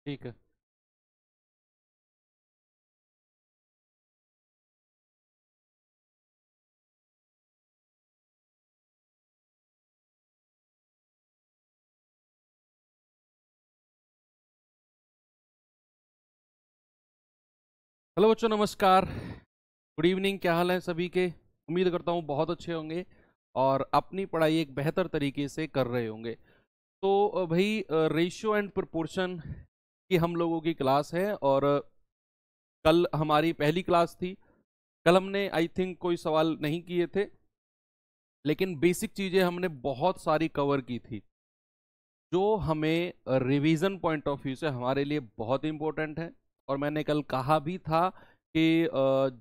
ठीक है। हेलो बच्चों, नमस्कार। Good evening. क्या हाल है सभी के? उम्मीद करता हूँ बहुत अच्छे होंगे और अपनी पढ़ाई एक बेहतर तरीके से कर रहे होंगे। तो भाई, रेशियो एंड प्रोपोर्शन की हम लोगों की क्लास है और कल हमारी पहली क्लास थी। कल हमने आई थिंक कोई सवाल नहीं किए थे, लेकिन बेसिक चीज़ें हमने बहुत सारी कवर की थी, जो हमें रिवीजन पॉइंट ऑफ व्यू से हमारे लिए बहुत इंपॉर्टेंट है। और मैंने कल कहा भी था कि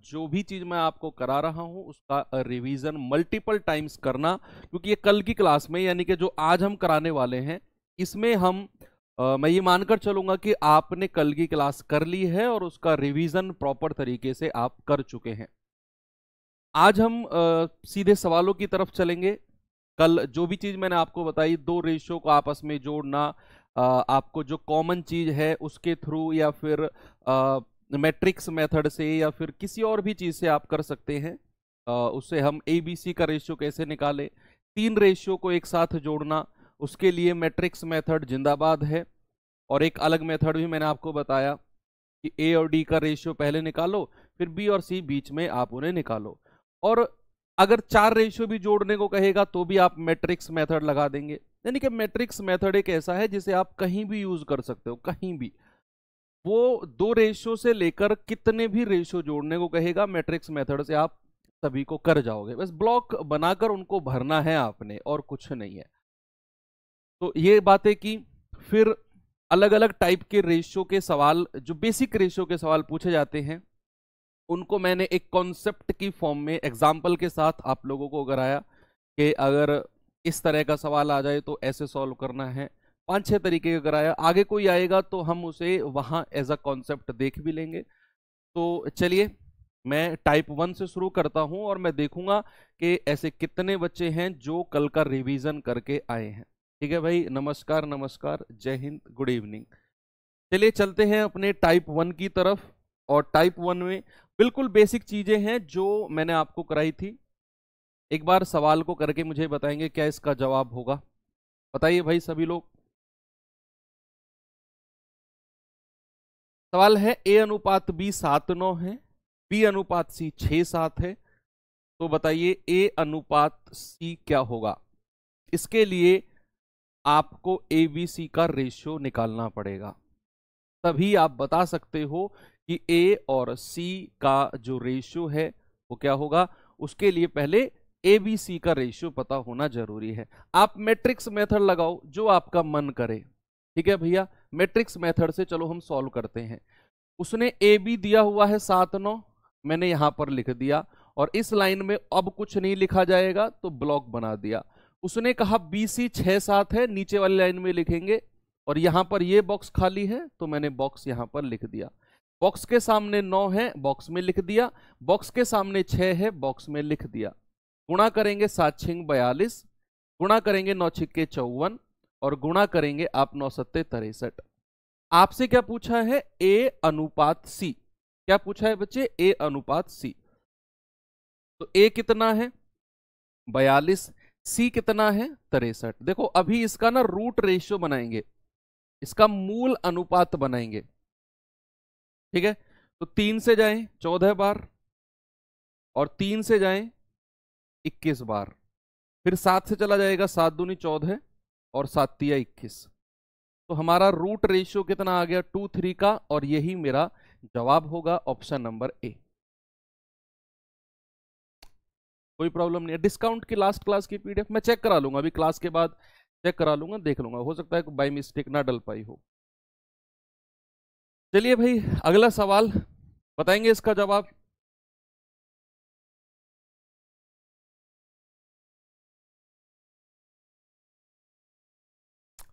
जो भी चीज़ मैं आपको करा रहा हूँ उसका रिवीजन मल्टीपल टाइम्स करना, क्योंकि ये कल की क्लास में, यानी कि जो आज हम कराने वाले हैं, इसमें हम मैं ये मानकर चलूंगा कि आपने कल की क्लास कर ली है और उसका रिवीजन प्रॉपर तरीके से आप कर चुके हैं। आज हम सीधे सवालों की तरफ चलेंगे। कल जो भी चीज मैंने आपको बताई, दो रेशियो को आपस में जोड़ना, आपको जो कॉमन चीज है उसके थ्रू, या फिर मैट्रिक्स मेथड से, या फिर किसी और भी चीज से आप कर सकते हैं। उससे हम ABC का रेशियो कैसे निकालें, तीन रेशियो को एक साथ जोड़ना, उसके लिए मैट्रिक्स मेथड जिंदाबाद है। और एक अलग मेथड भी मैंने आपको बताया कि A और D का रेशियो पहले निकालो, फिर B और C बीच में आप उन्हें निकालो। और अगर चार रेशियो भी जोड़ने को कहेगा तो भी आप मैट्रिक्स मेथड लगा देंगे। यानी कि मैट्रिक्स मेथड एक ऐसा है जिसे आप कहीं भी यूज कर सकते हो, कहीं भी। वो दो रेशियो से लेकर कितने भी रेशियो जोड़ने को कहेगा, मैट्रिक्स मेथड से आप सभी को कर जाओगे। बस ब्लॉक बनाकर उनको भरना है आपने, और कुछ नहीं है। तो ये बातें की। फिर अलग अलग टाइप के रेशियो के सवाल, जो बेसिक रेशियो के सवाल पूछे जाते हैं, उनको मैंने एक कॉन्सेप्ट की फॉर्म में एग्जाम्पल के साथ आप लोगों को कराया कि अगर इस तरह का सवाल आ जाए तो ऐसे सॉल्व करना है। पांच छह तरीके का कराया। आगे कोई आएगा तो हम उसे वहां एज अ कॉन्सेप्ट देख भी लेंगे। तो चलिए, मैं टाइप 1 से शुरू करता हूं और मैं देखूंगा कि ऐसे कितने बच्चे हैं जो कल का रिवीजन करके आए हैं। ठीक है भाई, नमस्कार नमस्कार, जय हिंद, गुड इवनिंग। चलिए चलते हैं अपने टाइप 1 की तरफ। और टाइप 1 में बिल्कुल बेसिक चीजें हैं जो मैंने आपको कराई थी। एक बार सवाल को करके मुझे बताएंगे क्या इसका जवाब होगा। बताइए भाई सभी लोग। सवाल है, A अनुपात B 7:9 है, B अनुपात C 6:7 है। तो बताइए A अनुपात C क्या होगा। इसके लिए आपको ABC का रेशियो निकालना पड़ेगा, तभी आप बता सकते हो कि A और C का जो रेशियो है वो क्या होगा। उसके लिए पहले ABC का रेशियो पता होना जरूरी है। आप मैट्रिक्स मेथड लगाओ, जो आपका मन करे। ठीक है भैया, मैट्रिक्स मेथड से चलो हम सॉल्व करते हैं। उसने AB दिया हुआ है 7:9, मैंने यहां पर लिख दिया। और इस लाइन में अब कुछ नहीं लिखा जाएगा तो ब्लॉक बना दिया। उसने कहा BC 6:7 है, नीचे वाली लाइन में लिखेंगे। और यहां पर ये बॉक्स खाली है तो मैंने बॉक्स यहां पर लिख दिया। बॉक्स के सामने 9 है, बॉक्स में लिख दिया। बॉक्स के सामने 6 है, बॉक्स में लिख दिया। गुणा करेंगे 7×6 42, गुणा करेंगे 9×6 54, और गुणा करेंगे आप 9×7 63। आपसे क्या पूछा है? A अनुपात C। क्या पूछा है बच्चे? A अनुपात C। तो A कितना है? 42। C कितना है? 63। देखो अभी इसका ना रूट रेशियो बनाएंगे, इसका मूल अनुपात बनाएंगे। ठीक है, तो 3 से जाएं 14 बार, और 3 से जाएं 21 बार। फिर 7 से चला जाएगा, 7 दूनी 14, और 7 तिया 21। तो हमारा रूट रेशियो कितना आ गया? 2 3 का। और यही मेरा जवाब होगा, ऑप्शन नंबर A। कोई प्रॉब्लम नहीं है। डिस्काउंट की लास्ट क्लास की PDF मैं चेक करा लूंगा, अभी क्लास के बाद चेक करा लूंगा, देख लूंगा, हो सकता है बाई मिस्टेक ना डल पाई हो। चलिए भाई, अगला सवाल बताएंगे इसका जवाब।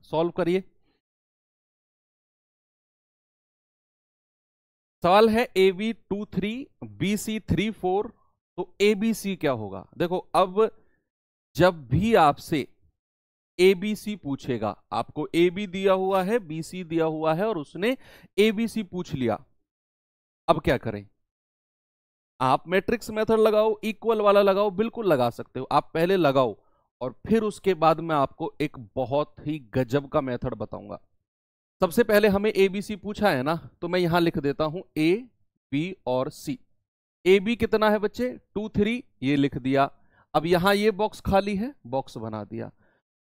सॉल्व करिए। सवाल है AB 2 3 BC 3 4। तो ABC क्या होगा? देखो अब जब भी आपसे ए बी सी पूछेगा। आपको ए बी दिया हुआ है, बी सी दिया हुआ है और उसने ए बी सी पूछ लिया। अब क्या करें? आप मैट्रिक्स मेथड लगाओ, इक्वल वाला लगाओ, बिल्कुल लगा सकते हो। आप पहले लगाओ और फिर उसके बाद मैं आपको एक बहुत ही गजब का मेथड बताऊंगा। सबसे पहले हमें ए बी सी पूछा है ना, तो मैं यहां लिख देता हूं ए बी और सी। ए बी कितना है बच्चे? 2 3, ये लिख दिया। अब यहां ये बॉक्स खाली है, बॉक्स बना दिया।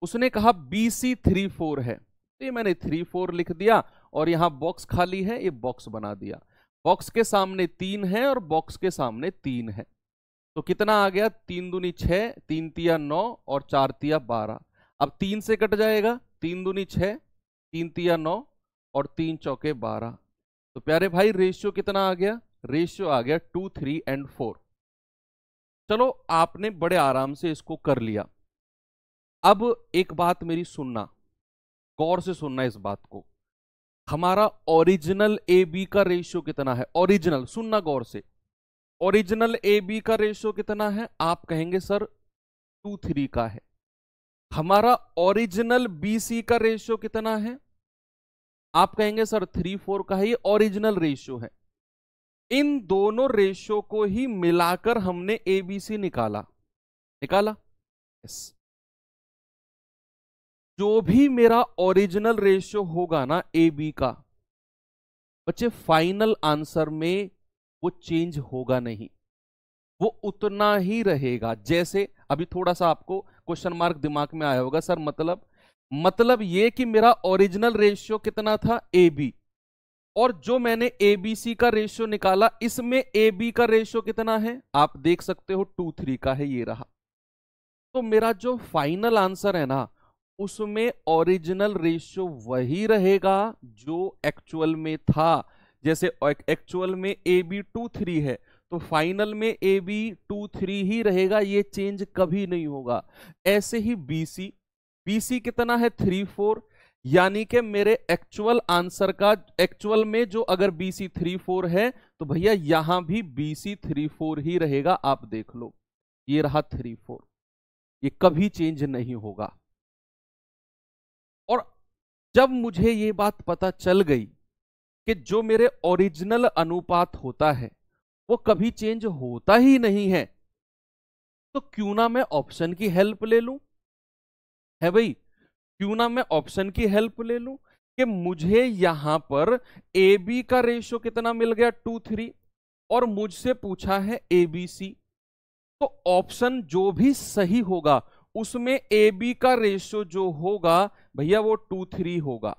उसने कहा बी सी 3 4 है, तो ये मैंने 3 4 लिख दिया और यहां बॉक्स खाली है, ये बॉक्स बना दिया। बॉक्स के सामने 3 है और बॉक्स के सामने 3 है, तो कितना आ गया? 3 दूनी 6, 3 तिया 9 और 4 तिया 12। अब 3 से कट जाएगा, 3 दूनी 6, 3 तिया 9 और 3 चौके 12। तो प्यारे भाई रेशियो कितना आ गया? रेशियो आ गया 2 3 एंड 4। चलो आपने बड़े आराम से इसको कर लिया। अब एक बात मेरी सुनना, गौर से सुनना इस बात को। हमारा ओरिजिनल ए बी का रेशियो कितना है? ओरिजिनल, सुनना गौर से। ओरिजिनल ए बी का रेशियो कितना है? आप कहेंगे सर 2 3 का है। हमारा ओरिजिनल बी सी का रेशियो कितना है? आप कहेंगे सर 3 4 का है। ये ओरिजिनल रेशियो है। इन दोनों रेशियो को ही मिलाकर हमने ए बी सी निकाला। यस। जो भी मेरा ओरिजिनल रेशियो होगा ना ए बी का, बच्चे फाइनल आंसर में वो चेंज होगा नहीं, वो उतना ही रहेगा। जैसे अभी थोड़ा सा आपको क्वेश्चन मार्क दिमाग में आया होगा, सर मतलब ये कि मेरा ओरिजिनल रेशियो कितना था? ए बी, और जो मैंने ए बी सी का रेशियो निकाला, इसमें ए बी का रेशियो कितना है? आप देख सकते हो 2 3 का है, ये रहा। तो मेरा जो फाइनल आंसर है ना, उसमें ओरिजिनल रेशियो वही रहेगा जो एक्चुअल में था। जैसे एक्चुअल में ए बी 2 3 है, तो फाइनल में ए बी 2 3 ही रहेगा, ये चेंज कभी नहीं होगा। ऐसे ही बी सी कितना है? 3 4। यानी कि मेरे एक्चुअल आंसर का, एक्चुअल में जो अगर बी सी 3 4 है, तो भैया यहां भी बी सी 3 4 ही रहेगा। आप देख लो, ये रहा 3 4, ये कभी चेंज नहीं होगा। और जब मुझे ये बात पता चल गई कि जो मेरे ओरिजिनल अनुपात होता है वो कभी चेंज होता ही नहीं है, तो क्यों ना मैं ऑप्शन की हेल्प ले लूं? है भाई, क्यों ना मैं ऑप्शन की हेल्प ले लूं कि मुझे यहां पर ए बी का रेशियो कितना मिल गया? 2 3, और मुझसे पूछा है ए बी सी। तो ऑप्शन जो भी सही होगा उसमें ए बी का रेशियो जो होगा भैया वो 2 3 होगा।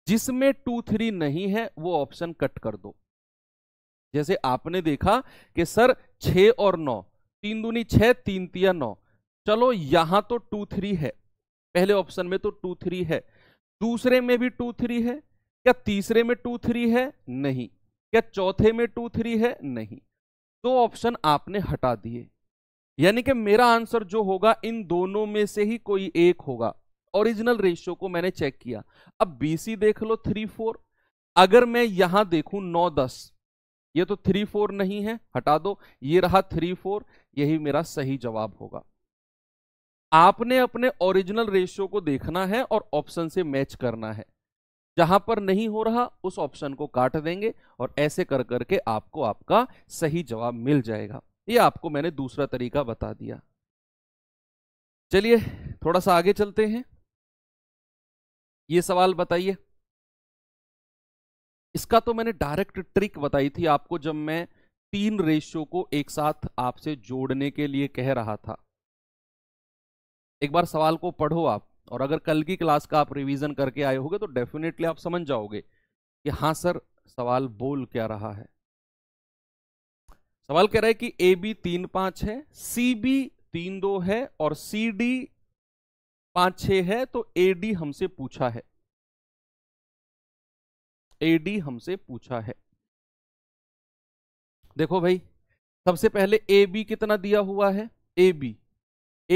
जिसमें 2 3 नहीं है वो ऑप्शन कट कर दो। जैसे आपने देखा कि सर 6 और 9, 3 दूनी 6, 3 तिया 9। चलो यहां तो 2 3 है, पहले ऑप्शन में तो 2 3 है, दूसरे में भी 2 3 है, क्या तीसरे में 2 3 है? नहीं। क्या चौथे में 2 3 है? नहीं। दो ऑप्शन आपने हटा दिए, यानी कि मेरा आंसर जो होगा इन दोनों में से ही कोई एक होगा। ओरिजिनल रेशियो को मैंने चेक किया। अब बीसी देख लो 3 4। अगर मैं यहां देखूं 9 10, ये तो 3 4 नहीं है, हटा दो, ये रहा 3 4, यही मेरा सही जवाब होगा। आपने अपने ओरिजिनल रेशियो को देखना है और ऑप्शन से मैच करना है। जहां पर नहीं हो रहा उस ऑप्शन को काट देंगे और ऐसे कर करके आपको आपका सही जवाब मिल जाएगा। ये आपको मैंने दूसरा तरीका बता दिया। चलिए थोड़ा सा आगे चलते हैं। ये सवाल बताइए, इसका तो मैंने डायरेक्ट ट्रिक बताई थी आपको जब मैं 3 रेशियो को एक साथ आपसे जोड़ने के लिए कह रहा था। एक बार सवाल को पढ़ो आप, और अगर कल की क्लास का आप रिवीजन करके आए होगे तो डेफिनेटली आप समझ जाओगे कि हाँ सर सवाल बोल क्या रहा है। सवाल कह रहा है कि ए बी 3 5 है, सी बी 3 2 है और सी डी 5 6 है, तो ए डी हमसे पूछा है। ए डी हमसे पूछा है। देखो भाई, सबसे पहले ए बी कितना दिया हुआ है? ए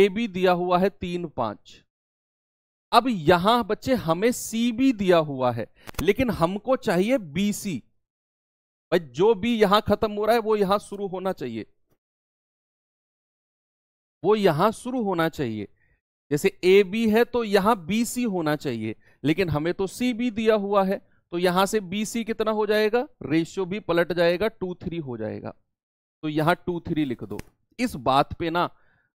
बी दिया हुआ है 3 5। अब यहां बच्चे हमें सी बी दिया हुआ है, लेकिन हमको चाहिए बी सी। भाई जो भी यहां खत्म हो रहा है वो यहां शुरू होना चाहिए, वो यहां शुरू होना चाहिए। जैसे ए बी है तो यहां बी सी होना चाहिए, लेकिन हमें तो सी बी दिया हुआ है, तो यहां से बी सी कितना हो जाएगा, रेशियो भी पलट जाएगा, 2:3 हो जाएगा। तो यहां 2:3 लिख दो। इस बात पे ना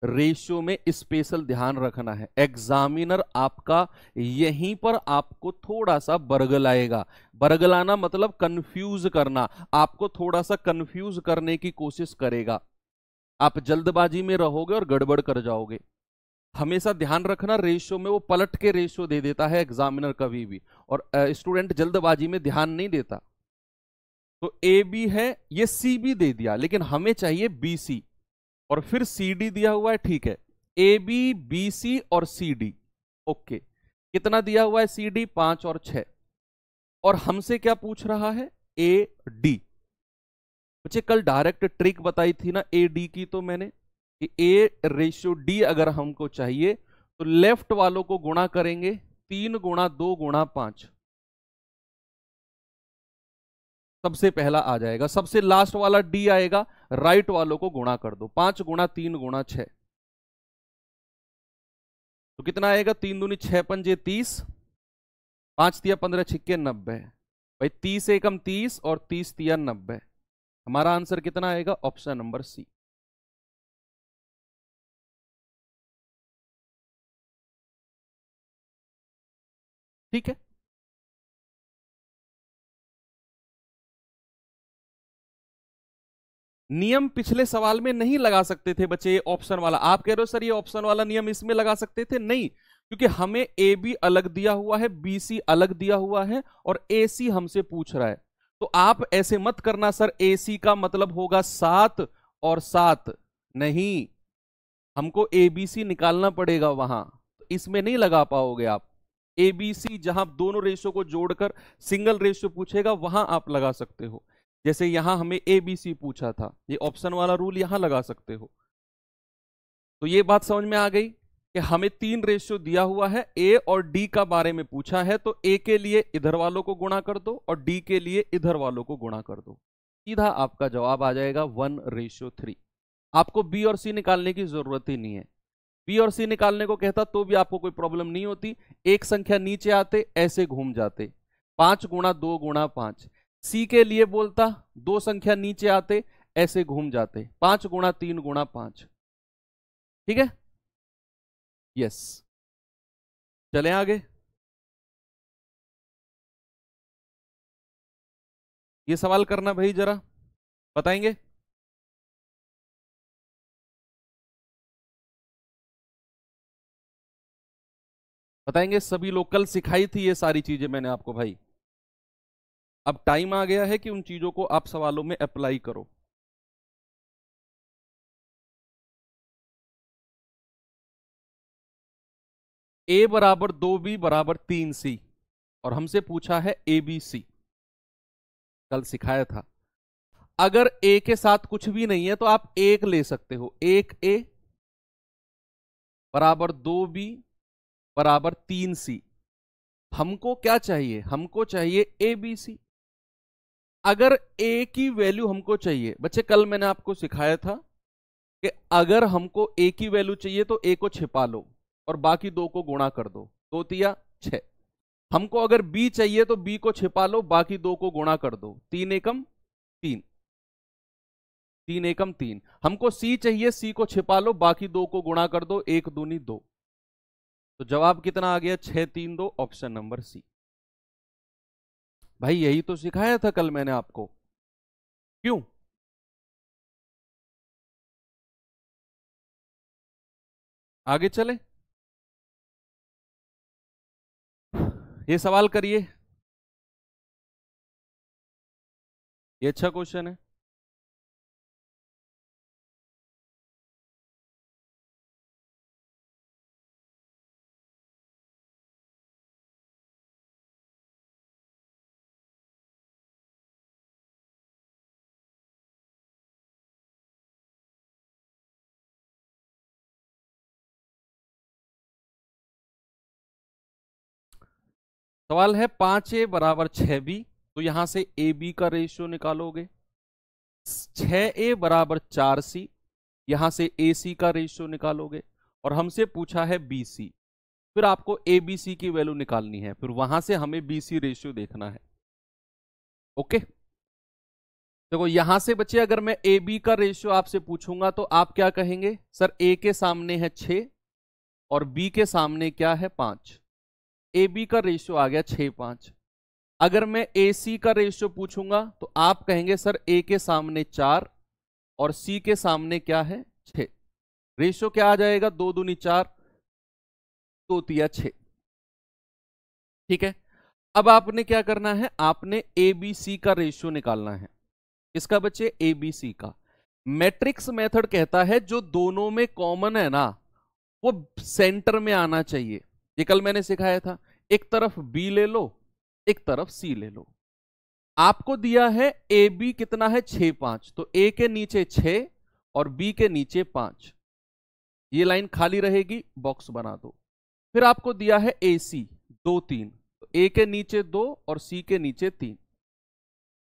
रेशियो में स्पेशल ध्यान रखना है, एग्जामिनर आपका यहीं पर आपको थोड़ा सा बरगलाएगा। बरगलाना मतलब कंफ्यूज करना, आपको थोड़ा सा कंफ्यूज करने की कोशिश करेगा। आप जल्दबाजी में रहोगे और गड़बड़ कर जाओगे। हमेशा ध्यान रखना, रेशियो में वो पलट के रेशियो दे देता है एग्जामिनर कभी भी, और स्टूडेंट जल्दबाजी में ध्यान नहीं देता। तो ए बी है, ये सी बी दे दिया, लेकिन हमें चाहिए बी सी, और फिर सी डी दिया हुआ है, ठीक है। ए बी बी सी और सी डी, ओके। कितना दिया हुआ है सी डी, 5 और 6। और हमसे क्या पूछ रहा है, ए डी। बच्चे कल डायरेक्ट ट्रिक बताई थी ना ए डी की, तो मैंने कि ए रेशियो डी अगर हमको चाहिए तो लेफ्ट वालों को गुणा करेंगे, 3 गुणा 2 गुणा 5, सबसे पहला आ जाएगा। सबसे लास्ट वाला डी आएगा, राइट वालों को गुणा कर दो, 5 गुणा 3 गुणा 6, तो कितना आएगा, 3 दूनी 6 पंजे 30, 5 तिया 15 छिक्के 90। भाई 30 एकम 30 और 30 तिया 90। हमारा आंसर कितना आएगा, ऑप्शन नंबर सी। ठीक है। नियम पिछले सवाल में नहीं लगा सकते थे बच्चे, ये ऑप्शन वाला। आप कह रहे हो सर ये ऑप्शन वाला नियम इसमें लगा सकते थे, नहीं, क्योंकि हमें ए बी अलग दिया हुआ है, बी सी अलग दिया हुआ है, और ए सी हमसे पूछ रहा है। तो आप ऐसे मत करना सर ए सी का मतलब होगा 7 और 7, नहीं, हमको ए बी सी निकालना पड़ेगा वहां, तो इसमें नहीं लगा पाओगे आप। ए बी सी जहां दोनों रेशो को जोड़कर सिंगल रेशो पूछेगा वहां आप लगा सकते हो। जैसे यहां हमें ए बी सी पूछा था, ये ऑप्शन वाला रूल यहां लगा सकते हो। तो ये बात समझ में आ गई कि हमें 3 रेशियो दिया हुआ है, ए और डी का बारे में पूछा है, तो ए के लिए इधर वालों को गुणा कर दो और डी के लिए इधर वालों को गुणा कर दो, सीधा आपका जवाब आ जाएगा 1:3। आपको बी और सी निकालने की जरूरत ही नहीं है। बी और सी निकालने को कहता तो भी आपको कोई प्रॉब्लम नहीं होती, एक संख्या नीचे आते ऐसे घूम जाते, 5 गुणा 2 गुणा 5। सी के लिए बोलता 2 संख्या नीचे आते ऐसे घूम जाते, 5 गुणा 3 गुणा 5। ठीक है, यस। चलें आगे। ये सवाल करना भाई, जरा बताएंगे। बताएंगे सभी लोग, कल सिखाई थी ये सारी चीजें मैंने आपको भाई। अब टाइम आ गया है कि उन चीजों को आप सवालों में अप्लाई करो। ए बराबर 2B बराबर 3C, और हमसे पूछा है ABC, कल सिखाया था। अगर ए के साथ कुछ भी नहीं है तो आप एक ले सकते हो, 1A बराबर 2B बराबर 3C। हमको क्या चाहिए, हमको चाहिए ABC। अगर ए की वैल्यू हमको चाहिए, बच्चे कल मैंने आपको सिखाया था कि अगर हमको ए की वैल्यू चाहिए तो ए को छिपा लो और बाकी 2 को गुणा कर दो, 2 तिया 6। हमको अगर बी चाहिए तो बी को छिपा लो, बाकी 2 को गुणा कर दो, 3 एकम 3, 3 एकम 3। हमको सी चाहिए, सी को छिपा लो, बाकी 2 को गुणा कर दो, 1 दूनी 2। तो जवाब कितना आ गया, 6 3 2, ऑप्शन नंबर सी। भाई यही तो सिखाया था कल मैंने आपको, क्यों? आगे चले, ये सवाल करिए, ये अच्छा क्वेश्चन है। सवाल है 5A बराबर 6B, तो यहां से ए बी का रेशियो निकालोगे। 6A बराबर 4C, यहां से ए सी का रेशियो निकालोगे। और हमसे पूछा है BC, फिर आपको ABC की वैल्यू निकालनी है, फिर वहां से हमें BC रेशियो देखना है। ओके, देखो यहां से बच्चे अगर मैं AB का रेशियो आपसे पूछूंगा तो आप क्या कहेंगे, सर A के सामने है 6 और B के सामने क्या है 5, AB का रेशियो आ गया 6-5। अगर मैं AC का रेशियो पूछूंगा तो आप कहेंगे सर A के सामने 4 और C के सामने क्या है 6, रेशियो क्या आ जाएगा, 2 दूनी 4, 2 तिया 6। ठीक है, अब आपने क्या करना है, आपने ABC का रेशियो निकालना है। किसका बच्चे, ABC का। मैट्रिक्स मेथड कहता है जो दोनों में कॉमन है ना वो सेंटर में आना चाहिए। ये कल मैंने सिखाया था, एक तरफ B ले लो, एक तरफ C ले लो। आपको दिया है AB कितना है 6-5, तो A के नीचे 6 और B के नीचे 5, ये लाइन खाली रहेगी, बॉक्स बना दो। फिर आपको दिया है AC 2-3, तो A के नीचे 2 और C के नीचे 3,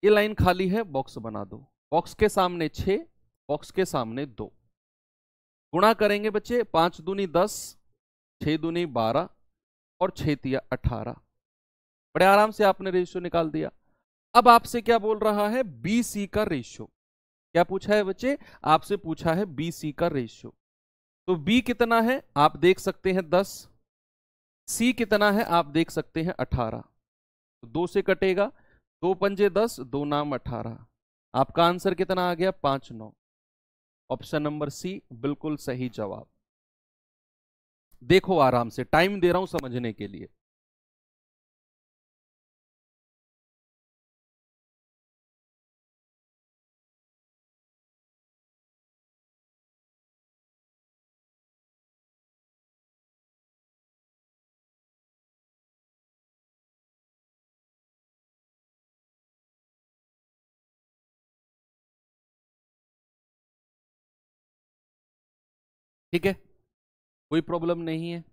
ये लाइन खाली है, बॉक्स बना दो। बॉक्स के सामने 6, बॉक्स के सामने 2, गुणा करेंगे बच्चे, 5 दूनी 10, 6 दूनी 12 और 6 तिया 18। बड़े आराम से आपने रेशियो निकाल दिया। अब आपसे क्या बोल रहा है, BC का रेशियो। क्या पूछा है बच्चे, आपसे पूछा है BC का रेशियो। तो B कितना है आप देख सकते हैं 10, C कितना है आप देख सकते हैं 18, तो 2 से कटेगा, 2 पंजे 10, 2 नाम 18, आपका आंसर कितना आ गया 5-9। ऑप्शन नंबर C बिल्कुल सही जवाब। देखो आराम से, टाइम दे रहा हूं समझने के लिए। ठीक है, कोई प्रॉब्लम नहीं है।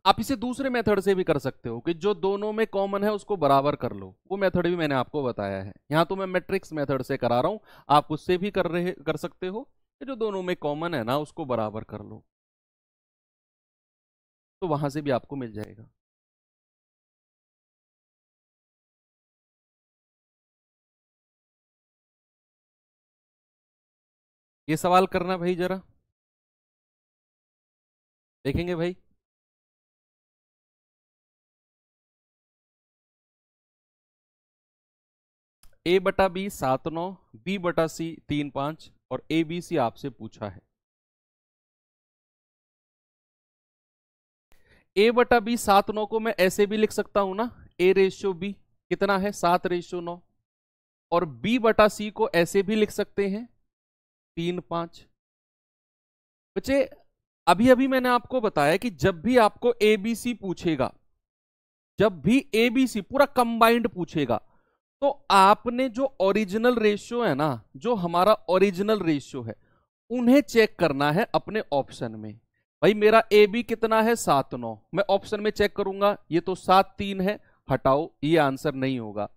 आप इसे दूसरे मेथड से भी कर सकते हो कि जो दोनों में कॉमन है उसको बराबर कर लो, वो मेथड भी मैंने आपको बताया है। यहां तो मैं मैट्रिक्स मेथड से करा रहा हूं, आप उससे भी कर सकते हो कि जो दोनों में कॉमन है ना उसको बराबर कर लो, तो वहां से भी आपको मिल जाएगा। ये सवाल करना भाई जरा, देखेंगे भाई। A/B 7-9, B/C 3-5 और ABC आपसे पूछा है। A/B 7-9 को मैं ऐसे भी लिख सकता हूं ना, A/B कितना है 7/9, और B/C को ऐसे भी लिख सकते हैं 3-5। बच्चे अभी अभी मैंने आपको बताया कि जब भी आपको ABC पूछेगा, जब भी ABC पूरा कंबाइंड पूछेगा, तो आपने जो ओरिजिनल रेशियो है ना, जो हमारा ओरिजिनल रेशियो है, उन्हें चेक करना है अपने ऑप्शन में। भाई मेरा AB कितना है 7-9, मैं ऑप्शन में चेक करूंगा, ये तो 7-3 है, हटाओ, ये आंसर नहीं होगा।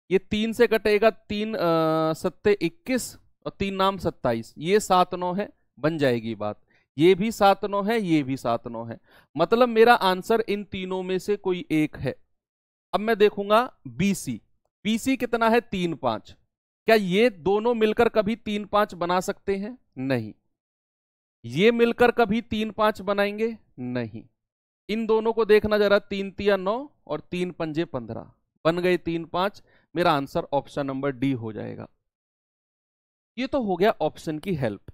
ये 3 से कटेगा, 3 सत्ते 21 और 3 नाम 27, ये 7-9 है, बन जाएगी बात। ये भी 7-9 है, ये भी 7-9 है, मतलब मेरा आंसर इन तीनों में से कोई एक है। अब मैं देखूंगा BC, BC कितना है 3-5, क्या ये दोनों मिलकर कभी 3-5 बना सकते हैं, नहीं। ये मिलकर कभी 3-5 बनाएंगे, नहीं। इन दोनों को देखना जरा, 3 तिया 9 और 3 पंजे 15, बन गए 3-5, मेरा आंसर ऑप्शन नंबर D हो जाएगा। ये तो हो गया ऑप्शन की हेल्प।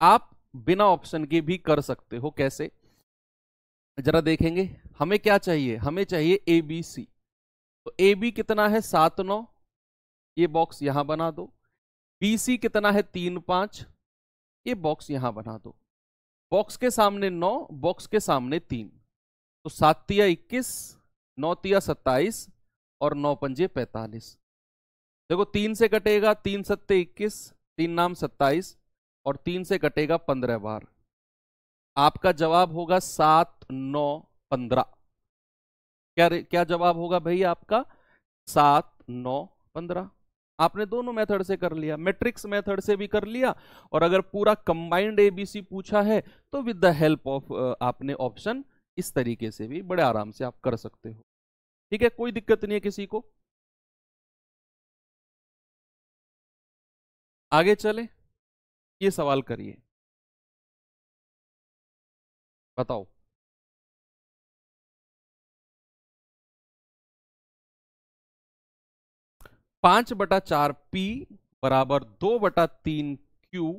आप बिना ऑप्शन के भी कर सकते हो, कैसे जरा देखेंगे। हमें क्या चाहिए, हमें चाहिए ABC, तो AB कितना है 7-9, ये बॉक्स यहां बना दो। BC कितना है 3-5, ये बॉक्स यहां बना दो। बॉक्स के सामने 9, बॉक्स के सामने 3, तो 7 तिया 21, 9 तिया 27 और 9 पंजे 45। देखो 3 से कटेगा, 3 सत्ते 21, 3 नाम 27 और 3 से कटेगा 15 बार, आपका जवाब होगा 7, 9, 15। क्या क्या जवाब होगा भाई आपका, 7, 9, 15। आपने दोनों मेथड से कर लिया, मैट्रिक्स मेथड से भी कर लिया, और अगर पूरा कंबाइंड एबीसी पूछा है तो विद द हेल्प ऑफ आपने ऑप्शन इस तरीके से भी बड़े आराम से आप कर सकते हो। ठीक है, कोई दिक्कत नहीं है किसी को। आगे चले, ये सवाल करिए, बताओ। 5/4 पी बराबर 2/3 क्यू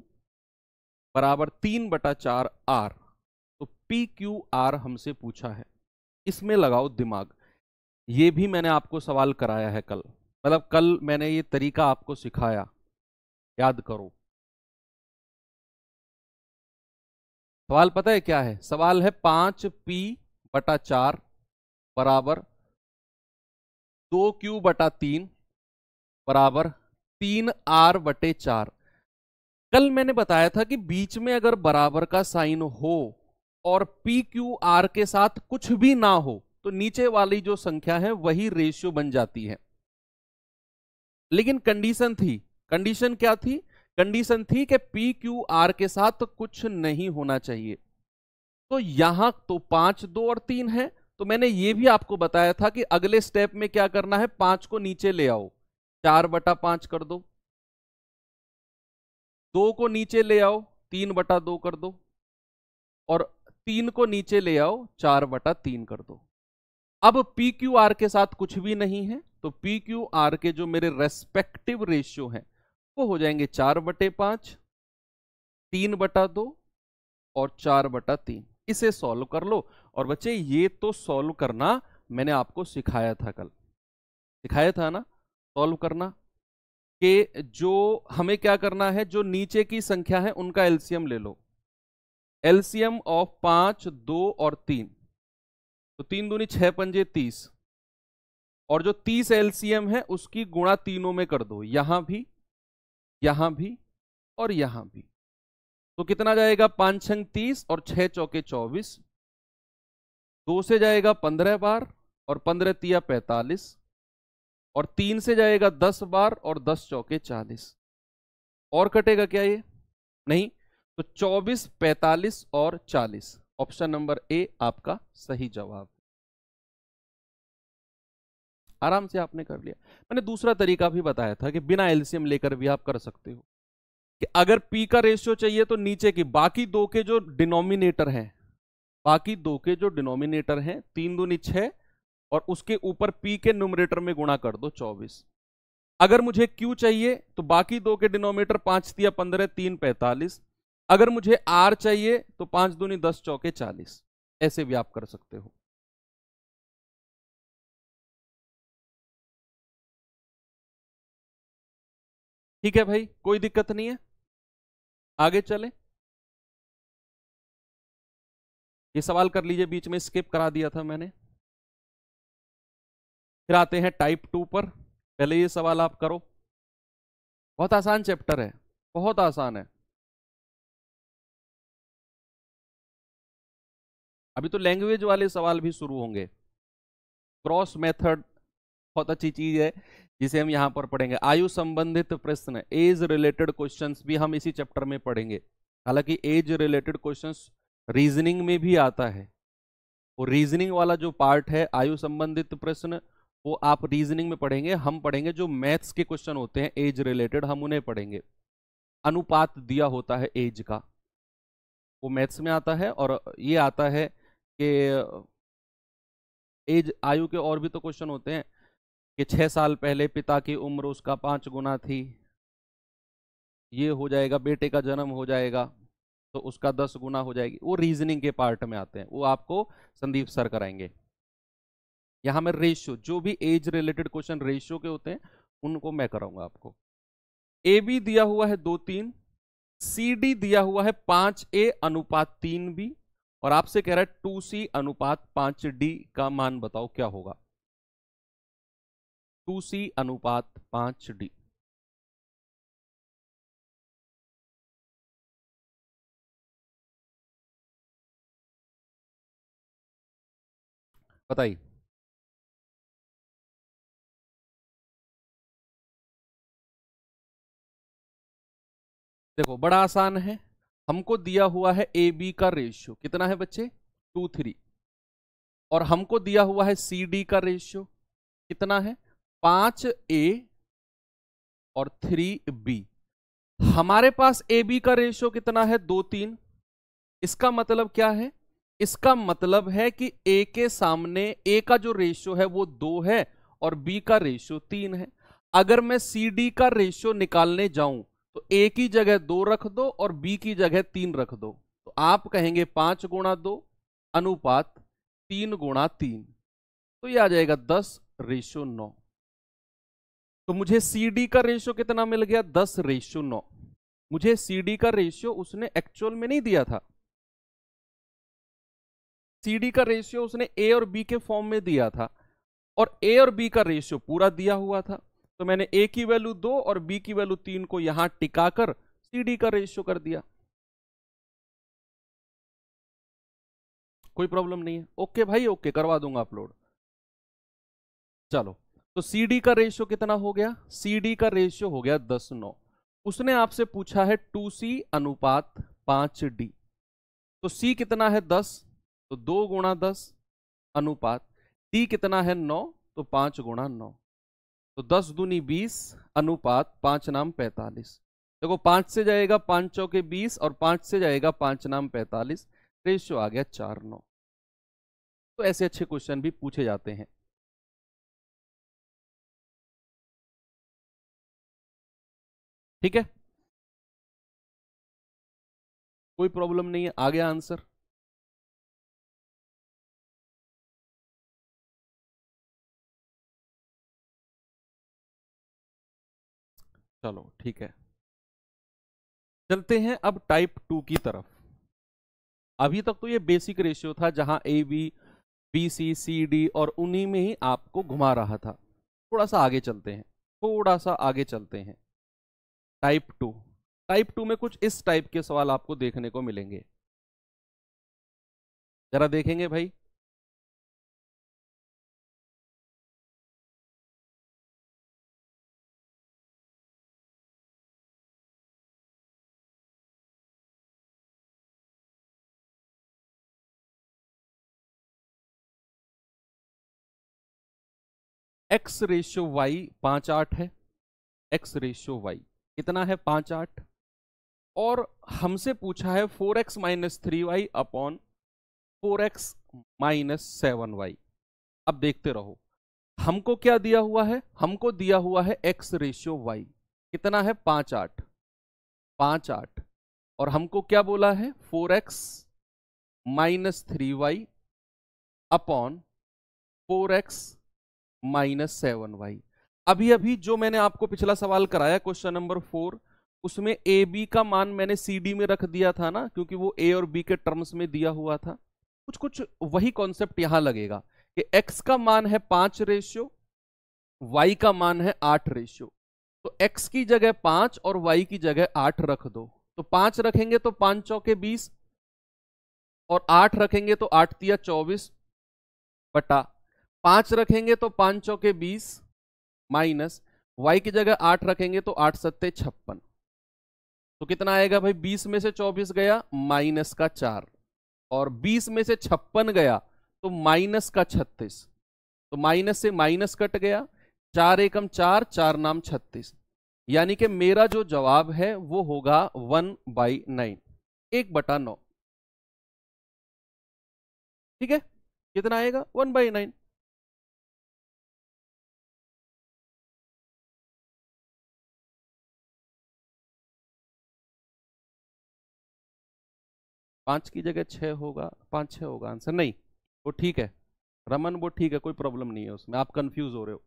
बराबर 3/4 आर। तो पी क्यू आर हमसे पूछा है, इसमें लगाओ दिमाग। ये भी मैंने आपको सवाल कराया है कल, मतलब कल मैंने ये तरीका आपको सिखाया, याद करो। सवाल पता है क्या है? सवाल है 5p/4 बराबर 2q/3 बराबर 3r/4। कल मैंने बताया था कि बीच में अगर बराबर का साइन हो और पी क्यू आर के साथ कुछ भी ना हो तो नीचे वाली जो संख्या है वही रेशियो बन जाती है। लेकिन कंडीशन थी, कंडीशन क्या थी? कंडीशन थी कि पी क्यू आर के साथ कुछ नहीं होना चाहिए। तो यहां तो 5, 2 और 3 है, तो मैंने ये भी आपको बताया था कि अगले स्टेप में क्या करना है, 5 को नीचे ले आओ, 4/5 कर दो। 2 को नीचे ले आओ, 3/2 कर दो। और 3 को नीचे ले आओ, 4/3 कर दो। अब पी क्यू आर के साथ कुछ भी नहीं है, तो पी क्यू आर के जो मेरे रेस्पेक्टिव रेशियो हैं वो हो जाएंगे 4/5, 3/2 और 4/3। इसे सॉल्व कर लो। और बच्चे ये तो सॉल्व करना मैंने आपको सिखाया था कल, सिखाया था ना सॉल्व करना, कि जो हमें क्या करना है, जो नीचे की संख्या है उनका एलसीएम ले लो। एलसीएम ऑफ 5, 2 और 3, तो 3 दूनी 6 पंजे 30, और जो 30 एलसीएम है उसकी गुणा तीनों में कर दो, यहां भी, यहां भी और यहां भी। तो कितना जाएगा? 5 छंग 30 और 6 चौके 24, 2 से जाएगा 15 बार और 15 तिया 45, और 3 से जाएगा 10 बार और 10 चौके 40। और कटेगा क्या ये? नहीं। तो 24, 45 और 40, ऑप्शन नंबर ए आपका सही जवाब। आराम से आपने कर लिया। मैंने दूसरा तरीका भी बताया था कि बिना एलसीएम लेकर भी आप कर सकते हो, कि अगर पी का रेशियो चाहिए तो नीचे की बाकी दो के जो डिनोमिनेटर हैं, बाकी दो के जो डिनोमिनेटर हैं, 3 दूनी 6 और उसके ऊपर पी के न्यूमरेटर में गुणा कर दो 24। अगर मुझे क्यू चाहिए तो बाकी दो के डिनोमिनेटर 5 तिया 15, 3 45। अगर मुझे आर चाहिए तो 5 दूनी 10 चौके 40। ऐसे भी आप कर सकते हो। ठीक है भाई, कोई दिक्कत नहीं है। आगे चले, ये सवाल कर लीजिए, बीच में स्किप करा दिया था मैंने। फिर आते हैं टाइप 2 पर। पहले ये सवाल आप करो, बहुत आसान चैप्टर है, बहुत आसान है। अभी तो लैंग्वेज वाले सवाल भी शुरू होंगे। क्रॉस मेथड बहुत अच्छी चीज है जिसे हम यहां पर पढ़ेंगे। आयु संबंधित प्रश्न, एज रिलेटेड क्वेश्चंस भी हम इसी चैप्टर में पढ़ेंगे। हालांकि एज रिलेटेड क्वेश्चंस रीजनिंग में भी आता है, वो रीजनिंग वाला जो पार्ट है आयु संबंधित प्रश्न, वो आप रीजनिंग में पढ़ेंगे। हम पढ़ेंगे जो मैथ्स के क्वेश्चन होते हैं एज रिलेटेड, हम उन्हें पढ़ेंगे। अनुपात दिया होता है एज का, वो मैथ्स में आता है। और ये आता है कि एज, आयु के और भी तो क्वेश्चन होते हैं कि 6 साल पहले पिता की उम्र उसका 5 गुना थी, ये हो जाएगा, बेटे का जन्म हो जाएगा तो उसका 10 गुना हो जाएगी। वो रीजनिंग के पार्ट में आते हैं, वो आपको संदीप सर कराएंगे। यहां मैं रेशियो, जो भी एज रिलेटेड क्वेश्चन रेशियो के होते हैं उनको मैं कराऊंगा आपको। ए बी दिया हुआ है 2, 3, सी डी दिया हुआ है 5a/3b, और आपसे कह रहा है 2c/5d का मान बताओ क्या होगा। 2c/5d, बताइए। देखो बड़ा आसान है, हमको दिया हुआ है ए बी का रेशियो कितना है बच्चे 2 3, और हमको दिया हुआ है सी डी का रेशियो कितना है 5A और 3B। हमारे पास ए बी का रेशियो कितना है 2 3। इसका मतलब क्या है, इसका मतलब है कि ए के सामने ए का जो रेशियो है वो 2 है और बी का रेशियो 3 है। अगर मैं सी डी का रेशियो निकालने जाऊं तो ए की जगह 2 रख दो और बी की जगह 3 रख दो, तो आप कहेंगे 5 गुणा 2 अनुपात 3 गुणा 3, तो ये आ जाएगा 10:9। तो मुझे सी डी का रेशियो कितना मिल गया 10:9। मुझे सी डी का रेशियो उसने एक्चुअल में नहीं दिया था, सीडी का रेशियो उसने ए और बी के फॉर्म में दिया था, और ए और बी का रेशियो पूरा दिया हुआ था। तो मैंने ए की वैल्यू 2 और बी की वैल्यू 3 को यहां टिकाकर सीडी का रेशियो कर दिया। कोई प्रॉब्लम नहीं है, ओके भाई ओके, करवा दूंगा अपलोड। चलो, तो सीडी का रेशियो कितना हो गया, सीडी का रेशियो हो गया 10:9। उसने आपसे पूछा है 2C अनुपात 5D। तो सी कितना है 10, तो 2 गुणा 10 अनुपात डी कितना है 9, तो 5 गुणा 9, तो 10 दूनी 20 अनुपात 5 नाम 45। देखो 5 से जाएगा 5 चौके 20 और 5 से जाएगा 5 नाम 45, रेशियो आ गया 4:9। तो ऐसे अच्छे क्वेश्चन भी पूछे जाते हैं। ठीक है, कोई प्रॉब्लम नहीं है, आ गया आंसर। चलो ठीक है, चलते हैं अब टाइप 2 की तरफ। अभी तक तो ये बेसिक रेशियो था जहां A B B C C D और उन्हीं में ही आपको घुमा रहा था। थोड़ा सा आगे चलते हैं, थोड़ा सा आगे चलते हैं। टाइप 2, टाइप 2 में कुछ इस टाइप के सवाल आपको देखने को मिलेंगे, जरा देखेंगे भाई। एक्स रेशियो वाई 5:8 है, एक्स रेशियो वाई कितना है 5:8, और हमसे पूछा है 4x-3y अपॉन 4x-7y। अब देखते रहो, हमको क्या दिया हुआ है, हमको दिया हुआ है एक्स रेशियो वाई कितना है 5:8, 5:8, और हमको क्या बोला है 4x-3y अपॉन 4x-7y। अभी अभी जो मैंने आपको पिछला सवाल कराया क्वेश्चन नंबर 4, उसमें ए बी का मान मैंने सी डी में रख दिया था ना, क्योंकि वो ए और बी के टर्म्स में दिया हुआ था। कुछ कुछ वही कॉन्सेप्ट यहां लगेगा कि x का मान है 5 रेशियो, y का मान है 8 रेशियो। तो x की जगह 5 और y की जगह 8 रख दो। तो 5 रखेंगे तो 5 चौके 20, और 8 रखेंगे तो 8 तिया 24 बटा 5 रखेंगे तो 5 चौके 20 माइनस y की जगह 8 रखेंगे तो 8 सत्ते 56। तो कितना आएगा भाई, 20 में से 24 गया माइनस का 4, और 20 में से 56 गया तो माइनस का 36। तो माइनस से माइनस कट गया, 4 एकम 4, 4 नाम 36, यानी कि मेरा जो जवाब है वो होगा 1/9, 1/9। ठीक है, कितना आएगा 1/9। 5 की जगह 6 होगा, 5 6 होगा आंसर, नहीं वो ठीक है रमन, वो ठीक है, कोई प्रॉब्लम नहीं है उसमें, आप कंफ्यूज हो रहे हो।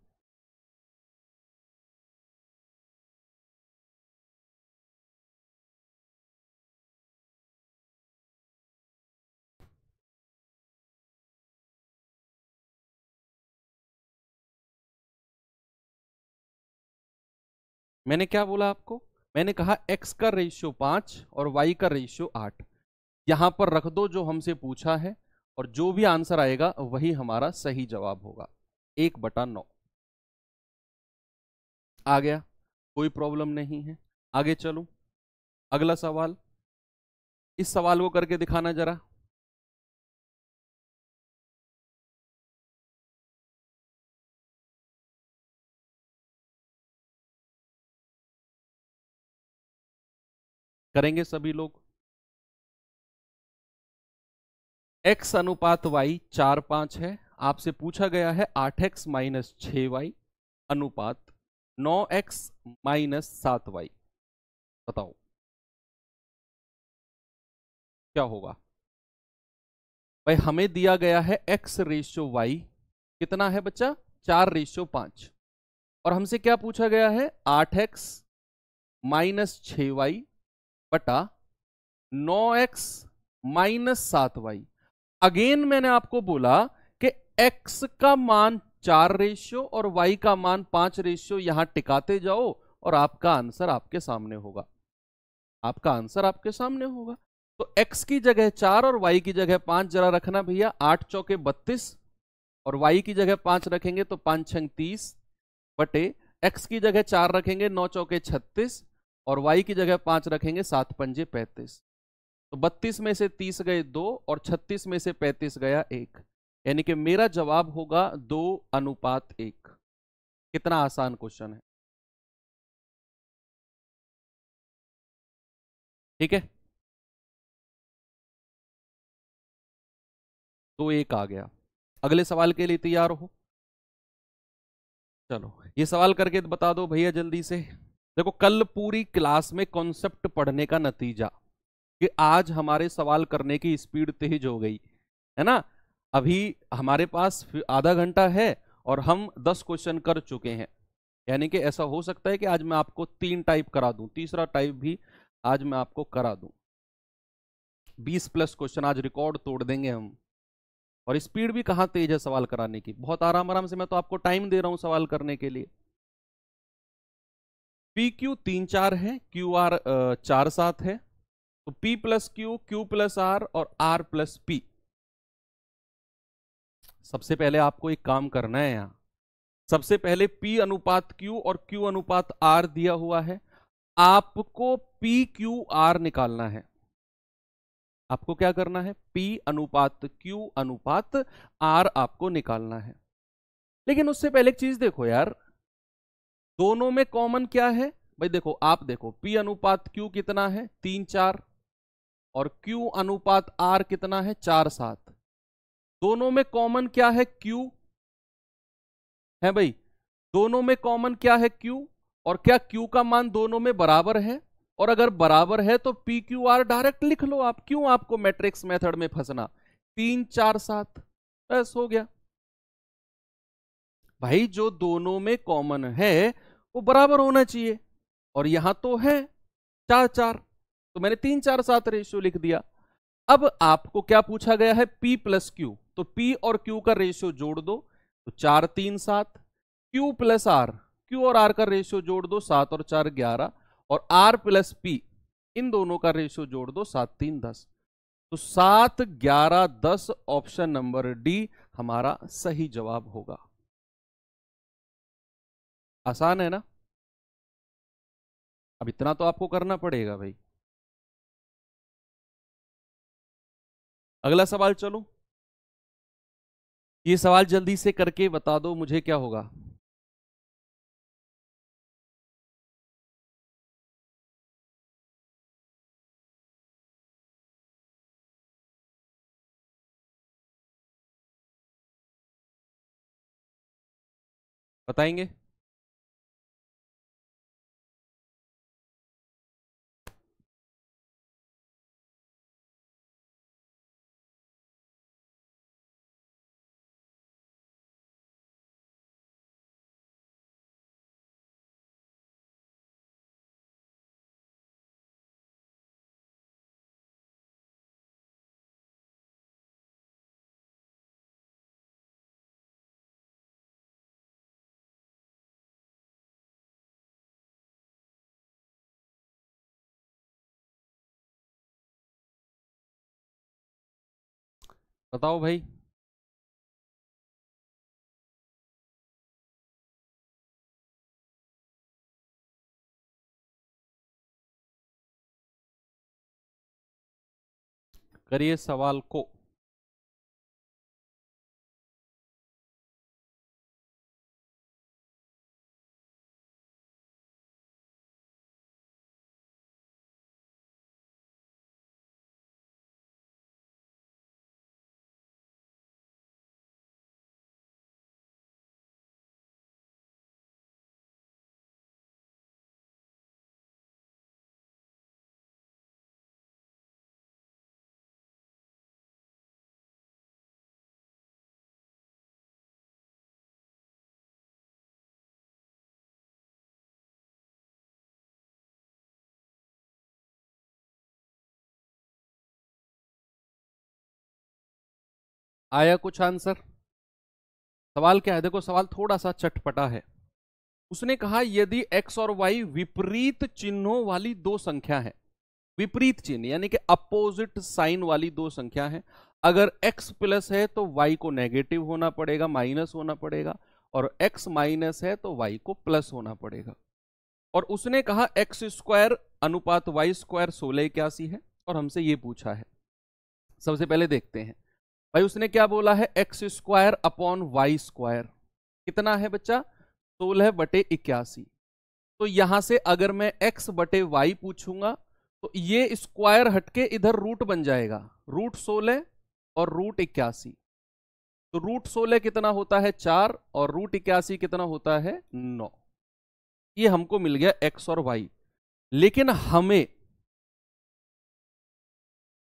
मैंने क्या बोला आपको, मैंने कहा x का रेशियो 5 और y का रेशियो 8, यहां पर रख दो जो हमसे पूछा है, और जो भी आंसर आएगा वही हमारा सही जवाब होगा, 1/9। आ गया, कोई प्रॉब्लम नहीं है, आगे चलो। अगला सवाल, इस सवाल को करके दिखाना जरा। करेंगे सभी लोग। x अनुपात y 4-5 है। आपसे पूछा गया है 8x माइनस 6y अनुपात 9x माइनस 7y। बताओ क्या होगा। भाई हमें दिया गया है x रेशियो y कितना है बच्चा, 4:5। और हमसे क्या पूछा गया है, 8x माइनस 6y बटा 9x माइनस 7y। अगेन मैंने आपको बोला कि x का मान 4 और y का मान 5 यहां टिकाते जाओ और आपका आंसर आपके सामने होगा। आपका आंसर आपके सामने होगा। तो x की जगह 4 और y की जगह 5 जरा रखना भैया। 8 चौके 32 और y की जगह 5 रखेंगे तो 5 छंग 30 बटे x की जगह 4 रखेंगे 9 चौके 36 और y की जगह 5 रखेंगे 7 पंजे 35। तो 32 में से 30 गए 2 और 36 में से 35 गया 1। यानी कि मेरा जवाब होगा 2:1। कितना आसान क्वेश्चन है, ठीक है। 2:1 आ गया। अगले सवाल के लिए तैयार हो। चलो ये सवाल करके बता दो भैया जल्दी से। देखो कल पूरी क्लास में कॉन्सेप्ट पढ़ने का नतीजा कि आज हमारे सवाल करने की स्पीड तेज हो गई है ना। अभी हमारे पास आधा घंटा है और हम 10 क्वेश्चन कर चुके हैं। यानी कि ऐसा हो सकता है कि आज मैं आपको 3 टाइप करा दूं, तीसरा टाइप भी आज मैं आपको करा दूं। 20+ क्वेश्चन आज रिकॉर्ड तोड़ देंगे हम। और स्पीड भी कहाँ तेज है सवाल कराने की, बहुत आराम आराम से मैं तो आपको टाइम दे रहा हूं सवाल करने के लिए। पी क्यू 3-4 है, क्यू आर 4-7 है। तो P plus Q, Q plus R और R प्लस पी। सबसे पहले आपको एक काम करना है यहां। सबसे पहले P अनुपात Q और Q अनुपात R दिया हुआ है। आपको P Q R निकालना है। आपको क्या करना है, P अनुपात Q अनुपात R आपको निकालना है। लेकिन उससे पहले एक चीज देखो यार, दोनों में कॉमन क्या है। भाई देखो, आप देखो P अनुपात Q कितना है, 3-4 और Q अनुपात R कितना है, 4-7। दोनों में कॉमन क्या है, Q है भाई। दोनों में कॉमन क्या है, Q। और क्या Q का मान दोनों में बराबर है। और अगर बराबर है तो पी क्यू आर डायरेक्ट लिख लो आप, क्यों आपको मैट्रिक्स मेथड में फंसना। 3-4-7 बस हो गया भाई। जो दोनों में कॉमन है वो बराबर होना चाहिए और यहां तो है 4-4, तो मैंने 3-4-7 रेशियो लिख दिया। अब आपको क्या पूछा गया है, P प्लस क्यू। तो P और Q का रेशियो जोड़ दो तो 4-3-7। Q प्लस आर, Q और R का रेशियो जोड़ दो 7 और 4 11। और R प्लस P, इन दोनों का रेशियो जोड़ दो 7-3-10। तो 7-11-10 ऑप्शन नंबर डी हमारा सही जवाब होगा। आसान है ना। अब इतना तो आपको करना पड़ेगा भाई। अगला सवाल चलो, ये सवाल जल्दी से करके बता दो मुझे क्या होगा। बताएंगे। बताओ भाई। करिए सवाल को। आया कुछ आंसर? सवाल क्या है, देखो सवाल थोड़ा सा चटपटा है। उसने कहा यदि x और y विपरीत चिन्हों वाली दो संख्या है, विपरीत चिन्ह यानी कि अपोजिट साइन वाली दो संख्या है, अगर x प्लस है तो y को नेगेटिव होना पड़ेगा, माइनस होना पड़ेगा, और x माइनस है तो y को प्लस होना पड़ेगा। और उसने कहा x स्क्वायर अनुपात y स्क्वायर 1681 है, और हमसे ये पूछा है। सबसे पहले देखते हैं भाई, उसने क्या बोला है, x square upon Y square कितना है बच्चा, 16/81। तो यहां से अगर मैं x बटे वाई पूछूंगा तो ये स्क्वायर हटके इधर रूट बन जाएगा, √16 और √81। तो √16 कितना होता है 4, और √81 कितना होता है 9। ये हमको मिल गया x और y।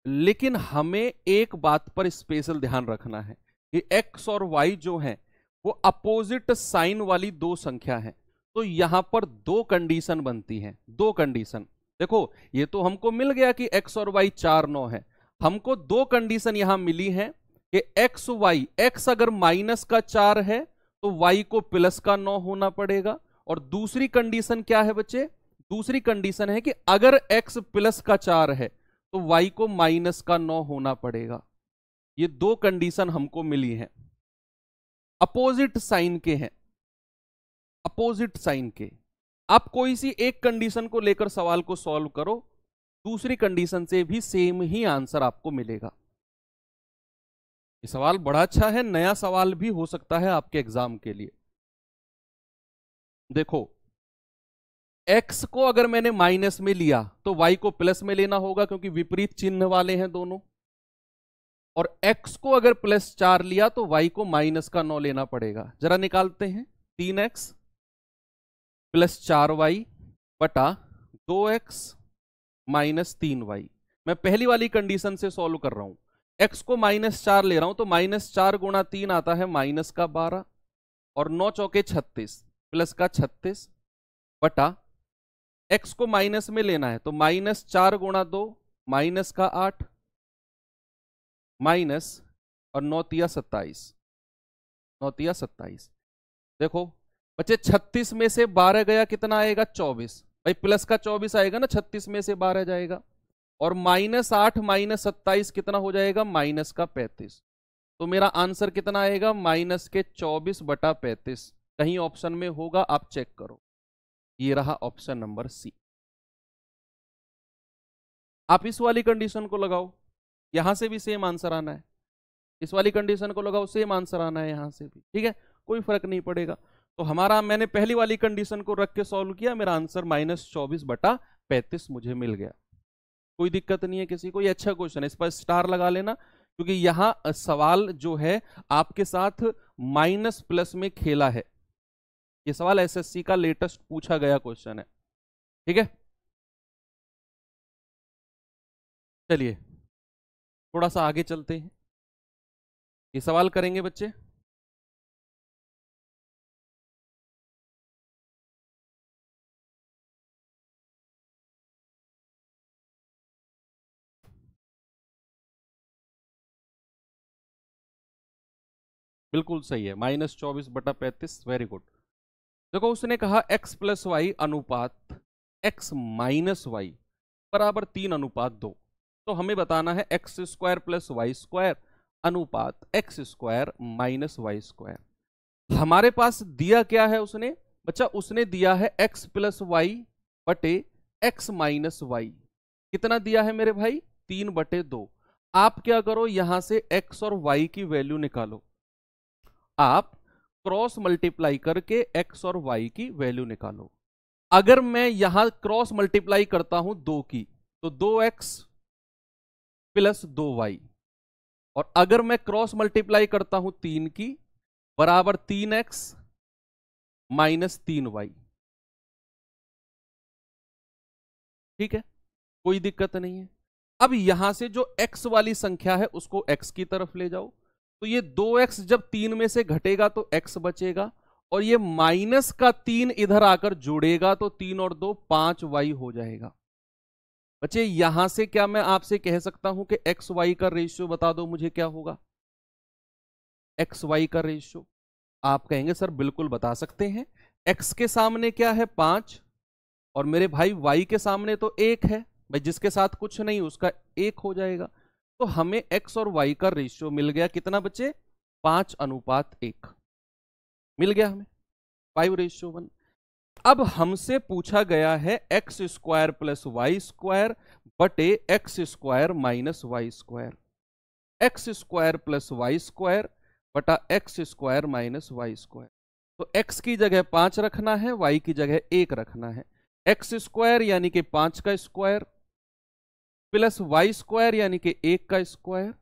लेकिन हमें एक बात पर स्पेशल ध्यान रखना है कि x और y जो है वो अपोजिट साइन वाली दो संख्या है। तो यहां पर दो कंडीशन बनती हैं, दो कंडीशन। देखो ये तो हमको मिल गया कि x और y 4 9 है, हमको दो कंडीशन यहां मिली है कि x अगर माइनस का 4 है तो y को प्लस का 9 होना पड़ेगा। और दूसरी कंडीशन क्या है बच्चे, दूसरी कंडीशन है कि अगर x प्लस का 4 है तो y को माइनस का 9 होना पड़ेगा। ये दो कंडीशन हमको मिली हैं, अपोजिट साइन के हैं, अपोजिट साइन के। आप कोई सी एक कंडीशन को लेकर सवाल को सॉल्व करो, दूसरी कंडीशन से भी सेम ही आंसर आपको मिलेगा। ये सवाल बड़ा अच्छा है, नया सवाल भी हो सकता है आपके एग्जाम के लिए। देखो x को अगर मैंने माइनस में लिया तो y को प्लस में लेना होगा, क्योंकि विपरीत चिन्ह वाले हैं दोनों। और x को अगर +4 लिया तो y को -9 लेना पड़ेगा। जरा निकालते हैं, 3x + 4y बटा 2x -3y। मैं पहली वाली कंडीशन से सॉल्व कर रहा हूं, x को -4 ले रहा हूं तो -4 गुणा 3 आता है -12, और 9 चौके 36 प्लस का 36 बटा x को माइनस में लेना है तो -4 गुणा 2 -8 माइनस और 9 तिया 27, 9 तिया 27। देखो बच्चे 36 में से 12 गया कितना आएगा 24, भाई प्लस का 24 आएगा ना, 36 में से 12 जाएगा, और -8 -27 कितना हो जाएगा -35। तो मेरा आंसर कितना आएगा -24/35। कहीं ऑप्शन में होगा, आप चेक करो। ये रहा ऑप्शन नंबर सी। आप इस वाली कंडीशन को लगाओ, यहां से भी सेम आंसर आना है। इस वाली कंडीशन को लगाओ, सेम आंसर आना है यहां से भी, ठीक है, कोई फर्क नहीं पड़ेगा। तो हमारा, मैंने पहली वाली कंडीशन को रख के सॉल्व किया, मेरा आंसर -24/35 मुझे मिल गया। कोई दिक्कत नहीं है किसी को, ये अच्छा क्वेश्चन है, इस पर स्टार लगा लेना, क्योंकि यहां सवाल जो है आपके साथ माइनस प्लस में खेला है। ये सवाल एसएससी का लेटेस्ट पूछा गया क्वेश्चन है, ठीक है। चलिए थोड़ा सा आगे चलते हैं, ये सवाल करेंगे बच्चे। बिल्कुल सही है, -24/35, वेरी गुड। देखो उसने कहा x + y अनुपात x - y बराबर 3:2। तो हमें बताना है x² + y² अनुपात x² - y²। हमारे पास दिया क्या है उसने, बच्चा उसने दिया है x + y बटे x - y। कितना दिया है मेरे भाई, 3/2। आप क्या करो, यहां से x और y की वैल्यू निकालो। आप क्रॉस मल्टीप्लाई करके x और y की वैल्यू निकालो। अगर मैं यहां क्रॉस मल्टीप्लाई करता हूं 2 की, तो 2x प्लस 2y, और अगर मैं क्रॉस मल्टीप्लाई करता हूं 3 की, बराबर 3x माइनस 3y। ठीक है, कोई दिक्कत नहीं है। अब यहां से जो x वाली संख्या है उसको x की तरफ ले जाओ, तो ये 2x जब 3 में से घटेगा तो x बचेगा, और ये माइनस का 3 इधर आकर जुड़ेगा तो 3 और 2 5y हो जाएगा। बच्चे यहां से क्या मैं आपसे कह सकता हूं कि एक्स वाई का रेशियो बता दो मुझे, क्या होगा एक्स वाई का रेशियो? आप कहेंगे सर बिल्कुल बता सकते हैं, एक्स के सामने क्या है 5, और मेरे भाई वाई के सामने तो 1 है, भाई जिसके साथ कुछ नहीं उसका 1 हो जाएगा। तो हमें एक्स और वाई का रेशियो मिल गया, कितना बच्चे? 5:1 मिल गया हमें, 5:1। अब हमसे पूछा गया है x square plus y square बटे x square minus y square, x square plus y square बटा x square minus y square. तो एक्स की जगह 5 रखना है, वाई की जगह 1 रखना है। एक्स स्क्वायर यानी कि 5 का स्क्वायर प्लस वाई स्क्वायर यानी कि 1 का स्क्वायर,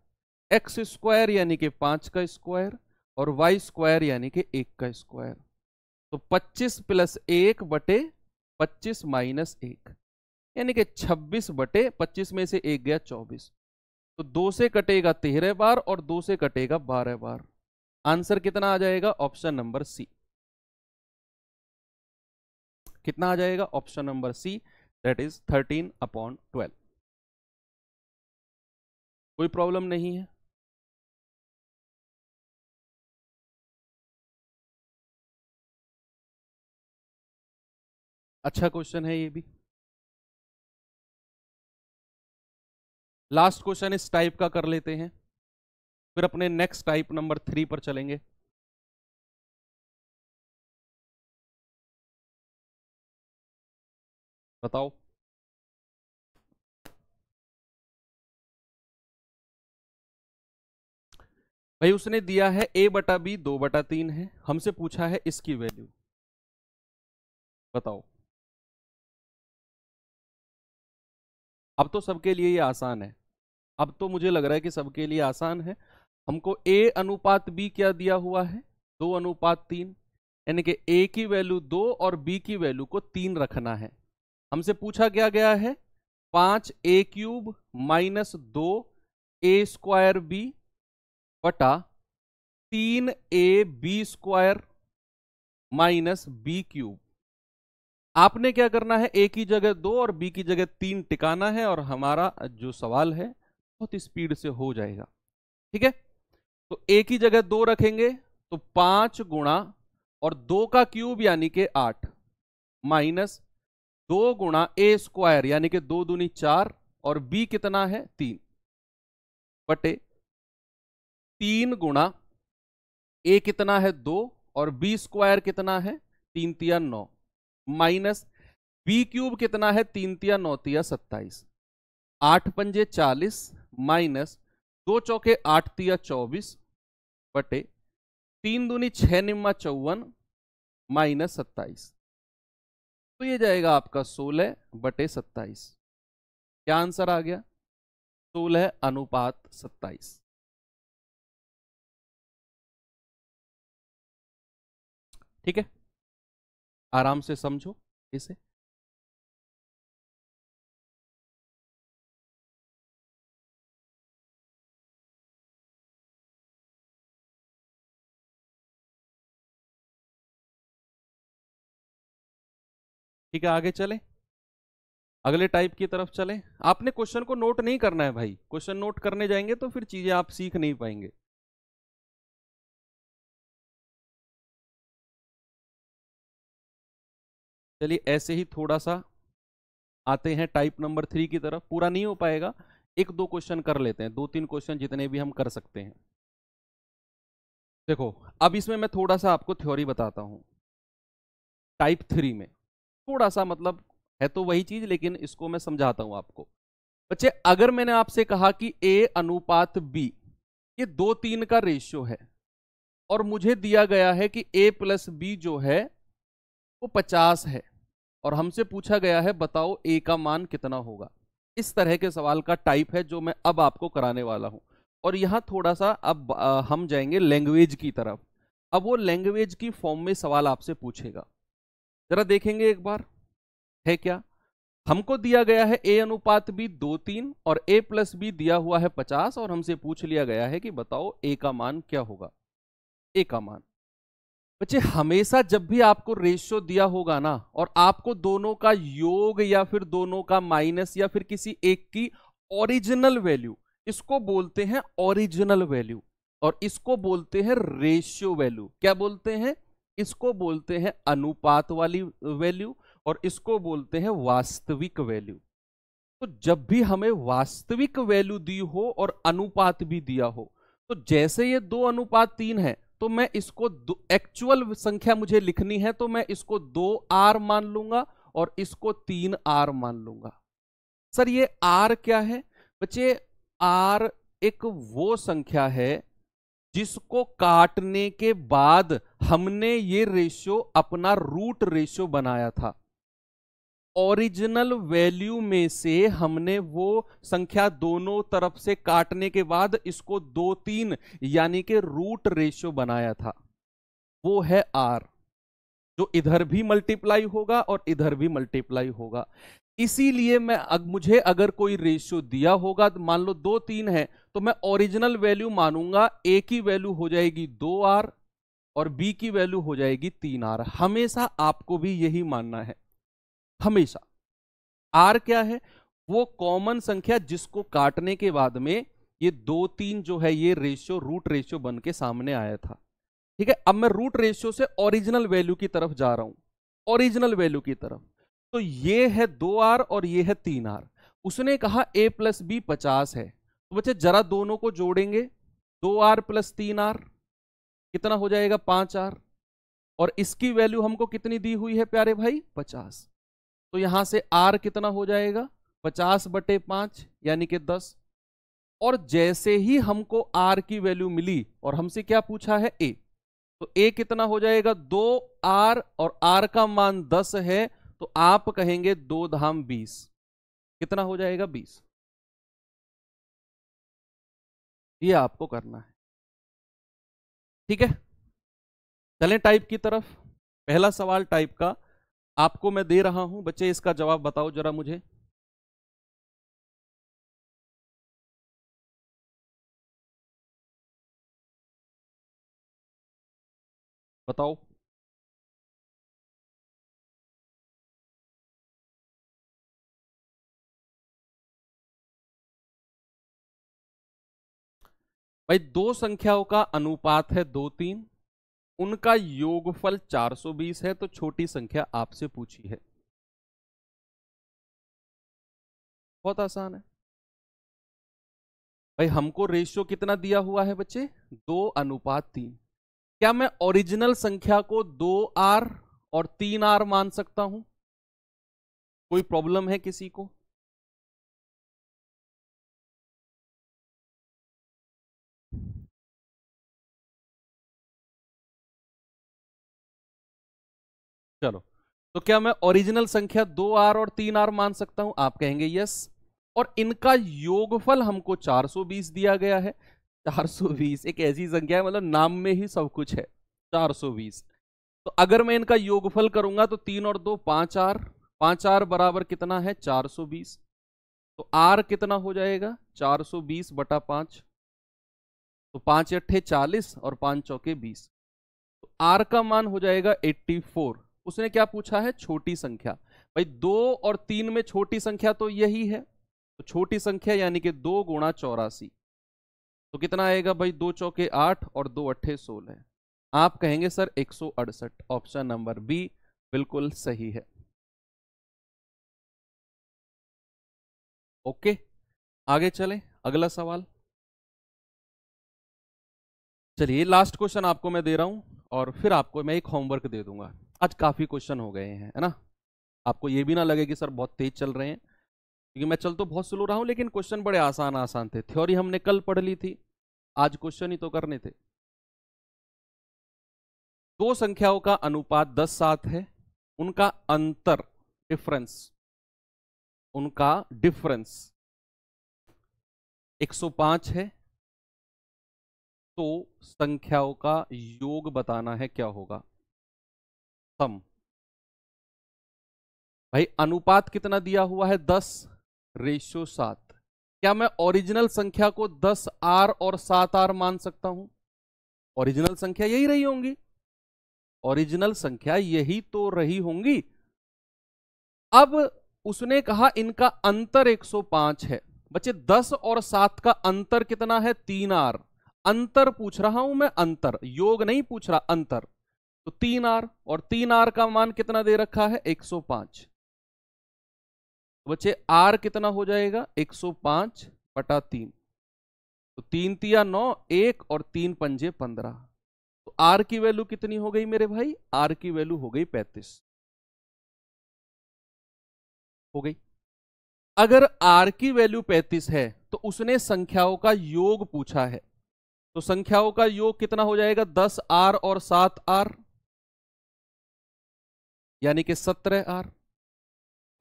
एक्स स्क्वायर यानी कि 5 का स्क्वायर और वाई स्क्वायर यानी कि 1 का स्क्वायर। तो 25 प्लस 1 बटे 25 माइनस 1, यानी कि 26 बटे 25 में से 1 गया 24। तो 2 से कटेगा 13 बार और 2 से कटेगा 12 बार। आंसर कितना आ जाएगा? Option number C. कितना आ जाएगा? Option number C, that is 13/12। कोई प्रॉब्लम नहीं है। अच्छा क्वेश्चन है ये भी। लास्ट क्वेश्चन इस टाइप का कर लेते हैं, फिर अपने नेक्स्ट टाइप नंबर 3 पर चलेंगे। बताओ। भाई उसने दिया है a/b 2/3 है, हमसे पूछा है इसकी वैल्यू बताओ। अब तो सबके लिए ये आसान है, अब तो मुझे लग रहा है कि सबके लिए आसान है। हमको a/b क्या दिया हुआ है? 2/3, यानी कि a की वैल्यू 2 और b की वैल्यू को 3 रखना है। हमसे पूछा क्या गया है? 5a³ माइनस 2a² बटा 3ab² माइनस b³। आपने क्या करना है? a की जगह 2 और b की जगह 3 टिकाना है, और हमारा जो सवाल है बहुत स्पीड से हो जाएगा। ठीक है, तो a की जगह 2 रखेंगे तो 5 गुणा और 2 का क्यूब यानी कि 8 माइनस 2 गुणा a² यानी कि 2 दूनी 4 और b कितना है 3 बटे 3 गुणा a कितना है 2 और b² कितना है 3 तिया 9 माइनस b³ कितना है 3 तिया 9 तिया 27, 8 पंजे 40 माइनस 2 चौके 8 तिया 24 बटे 3 दूनी 6 निम्मा 54 माइनस 27। तो ये जाएगा आपका 16/27। क्या आंसर आ गया? 16:27। ठीक है, आराम से समझो इसे। ठीक है, आगे चलें, अगले टाइप की तरफ चलें। आपने क्वेश्चन को नोट नहीं करना है भाई, क्वेश्चन नोट करने जाएंगे तो फिर चीजें आप सीख नहीं पाएंगे। चलिए ऐसे ही थोड़ा सा आते हैं टाइप नंबर 3 की तरफ। पूरा नहीं हो पाएगा, 1-2 क्वेश्चन कर लेते हैं, 2-3 क्वेश्चन जितने भी हम कर सकते हैं। देखो अब इसमें मैं थोड़ा सा आपको थ्योरी बताता हूं। टाइप 3 में थोड़ा सा मतलब है तो वही चीज, लेकिन इसको मैं समझाता हूं आपको। बच्चे अगर मैंने आपसे कहा कि A अनुपात B, ये 2:3 का रेशियो है और मुझे दिया गया है कि A प्लस B जो है वो 50 है और हमसे पूछा गया है बताओ A का मान कितना होगा। इस तरह के सवाल का टाइप है जो मैं अब आपको कराने वाला हूं। और यहां थोड़ा सा अब हम जाएंगे लैंग्वेज की तरफ। अब वो लैंग्वेज की फॉर्म में सवाल आपसे पूछेगा, जरा देखेंगे एक बार है क्या। हमको दिया गया है A अनुपात B 2:3 और A प्लस B दिया हुआ है 50 और हमसे पूछ लिया गया है कि बताओ A का मान क्या होगा। A का मान बच्चे हमेशा जब भी आपको रेशियो दिया होगा ना और आपको दोनों का योग या फिर दोनों का माइनस या फिर किसी एक की ओरिजिनल वैल्यू, इसको बोलते हैं ओरिजिनल वैल्यू और इसको बोलते हैं रेशियो वैल्यू। क्या बोलते हैं? इसको बोलते हैं अनुपात वाली वैल्यू और इसको बोलते हैं वास्तविक वैल्यू। तो जब भी हमें वास्तविक वैल्यू दी हो और अनुपात भी दिया हो, तो जैसे ये 2:3 है तो मैं इसको एक्चुअल संख्या मुझे लिखनी है तो मैं इसको 2R मान लूंगा और इसको 3R मान लूंगा। सर ये R क्या है? बच्चे R एक वो संख्या है जिसको काटने के बाद हमने ये रेशियो अपना रूट रेशियो बनाया था। ओरिजिनल वैल्यू में से हमने वो संख्या दोनों तरफ से काटने के बाद इसको 2:3 यानी कि रूट रेशियो बनाया था, वो है R, जो इधर भी मल्टीप्लाई होगा और इधर भी मल्टीप्लाई होगा। इसीलिए मुझे अगर कोई रेशियो दिया होगा, तो मान लो 2:3 है, तो मैं ओरिजिनल वैल्यू मानूंगा A की वैल्यू हो जाएगी 2R और B की वैल्यू हो जाएगी 3R। हमेशा आपको भी यही मानना है, हमेशा। R क्या है? वो कॉमन संख्या जिसको काटने के बाद में ये 2:3 जो है ये रेशियो रूट रेशियो बन के सामने आया था। ठीक है, अब मैं रूट रेशियो से ओरिजिनल वैल्यू की तरफ जा रहा हूं, ओरिजिनल वैल्यू की तरफ। तो ये है 2R और ये है 3R। उसने कहा A प्लस B 50 है, तो बच्चे जरा दोनों को जोड़ेंगे, 2R प्लस 3R कितना हो जाएगा? 5R। और इसकी वैल्यू हमको कितनी दी हुई है प्यारे भाई? 50। तो यहां से R कितना हो जाएगा? 50/5 यानी कि 10। और जैसे ही हमको R की वैल्यू मिली और हमसे क्या पूछा है? A, तो A कितना हो जाएगा? 2R और R का मान 10 है, तो आप कहेंगे 2 धाम 20, कितना हो जाएगा? 20। ये आपको करना है, ठीक है। चलें टाइप की तरफ। पहला सवाल टाइप का आपको मैं दे रहा हूं, बच्चे इसका जवाब बताओ जरा मुझे। बताओ। भाई दो संख्याओं का अनुपात है 2:3, उनका योगफल 420 है, तो छोटी संख्या आपसे पूछी है। बहुत आसान है भाई। हमको रेशियो कितना दिया हुआ है बच्चे? 2:3। क्या मैं ओरिजिनल संख्या को 2R और 3R मान सकता हूं? कोई प्रॉब्लम है किसी को? चलो, तो क्या मैं ओरिजिनल संख्या 2R और 3R मान सकता हूं? आप कहेंगे यस। और इनका योगफल हमको 420 दिया गया है। 420 एक ऐसी संख्या है, मतलब नाम में ही सब कुछ है, 420। तो अगर मैं इनका योगफल करूंगा तो 3 और 2 5R, 5R बराबर कितना है? 420। तो R कितना हो जाएगा? 420/5। तो 5 अट्ठे 40 और 5 चौके 20। तो R का मान हो जाएगा 84। उसने क्या पूछा है? छोटी संख्या। भाई 2 और 3 में छोटी संख्या तो यही है, तो छोटी संख्या यानी कि 2 गुणा 84। तो कितना आएगा भाई? 2 चौके 8 और 2 अट्ठे 16। आप कहेंगे सर 168। ऑप्शन नंबर बी बिल्कुल सही है। ओके, आगे चलें, अगला सवाल। चलिए लास्ट क्वेश्चन आपको मैं दे रहा हूं और फिर आपको मैं एक होमवर्क दे दूंगा। आज काफी क्वेश्चन हो गए हैं, है ना? आपको ये भी ना लगे कि सर बहुत तेज चल रहे हैं, क्योंकि मैं चल तो बहुत स्लो रहा हूं, लेकिन क्वेश्चन बड़े आसान आसान थे। थ्योरी हमने कल पढ़ ली थी, आज क्वेश्चन ही तो करने थे। दो संख्याओं का अनुपात 10:7 है, उनका अंतर, डिफरेंस, उनका डिफरेंस 105 है, तो संख्याओं का योग बताना है, क्या होगा? सम। भाई अनुपात कितना दिया हुआ है? 10:7। क्या मैं ओरिजिनल संख्या को 10R और 7R मान सकता हूं? ओरिजिनल संख्या यही रही होंगी, ओरिजिनल संख्या यही तो रही होंगी। अब उसने कहा इनका अंतर 105 है। बच्चे 10 और 7 का अंतर कितना है? 3R। अंतर पूछ रहा हूं मैं, अंतर, योग नहीं पूछ रहा, अंतर। तो 3R, और 3R का मान कितना दे रखा है? 105। बच्चे R कितना हो जाएगा? 105/3। तो 3 तिया 9, 1 और 3 पंजे 15। तो R की वैल्यू कितनी हो गई मेरे भाई? R की वैल्यू हो गई 35। हो गई। अगर R की वैल्यू 35 है तो उसने संख्याओं का योग पूछा है, तो संख्याओं का योग कितना हो जाएगा? 10R और 7R, यानी कि 17R।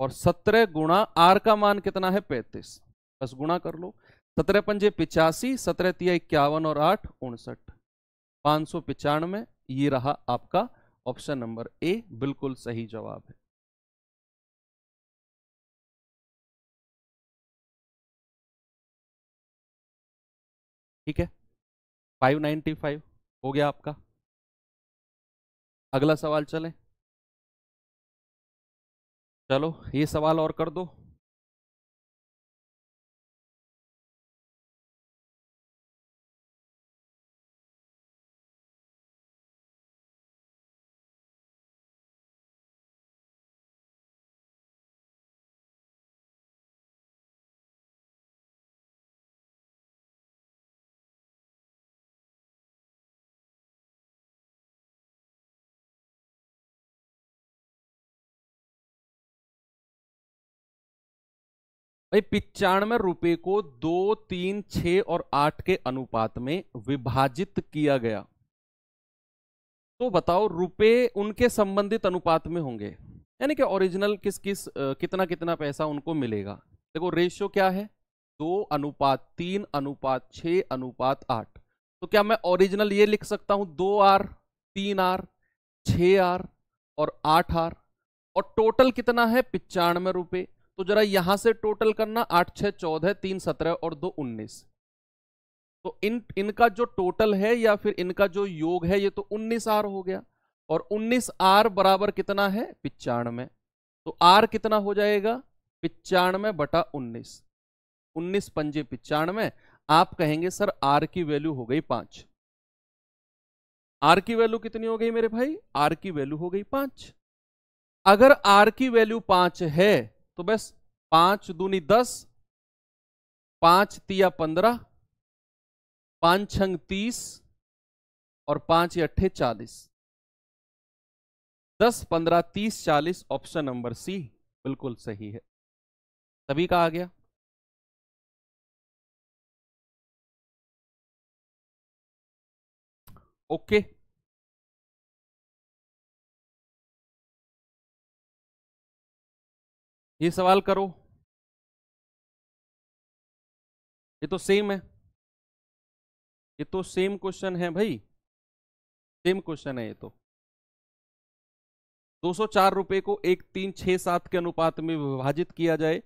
और 17 गुणा R का मान कितना है? 35। बस गुणा कर लो। 17 पंजे 85, 17 तिया 51 और 8 59, 595। ये रहा आपका ऑप्शन नंबर ए, बिल्कुल सही जवाब है। ठीक है, 595 हो गया आपका। अगला सवाल चले। चलो ये सवाल और कर दो। भाई 95 रुपए को 2, 3, 6 और 8 के अनुपात में विभाजित किया गया, तो बताओ रुपए उनके संबंधित अनुपात में होंगे, यानी कि ओरिजिनल किस किस कितना कितना पैसा उनको मिलेगा। देखो रेशियो क्या है? 2:3:6:8। तो क्या मैं ओरिजिनल ये लिख सकता हूं 2R, 3R, 6R और 8R, और टोटल कितना है? 95 रुपए। तो जरा यहां से टोटल करना, 8 6 14, 3 17 और 2 19। तो इनका जो टोटल है या फिर इनका जो योग है, ये तो 19R हो गया। और 19R बराबर कितना है? 95। तो R कितना हो जाएगा? 95/19। 19 पंजे 95। आप कहेंगे सर R की वैल्यू हो गई 5। R की वैल्यू कितनी हो गई मेरे भाई? R की वैल्यू हो गई 5। अगर R की वैल्यू 5 है तो बस 5 दूनी 10, 5 तिया 15, 5 छंग 30 और 5 अट्ठे 40। 10 15 30 40, ऑप्शन नंबर सी बिल्कुल सही है। सभी का आ गया। ओके, ये सवाल करो। ये तो सेम है, ये तो सेम क्वेश्चन है भाई, सेम क्वेश्चन है ये तो। 204 रुपए को 1 3 6 7 के अनुपात में विभाजित किया जाए,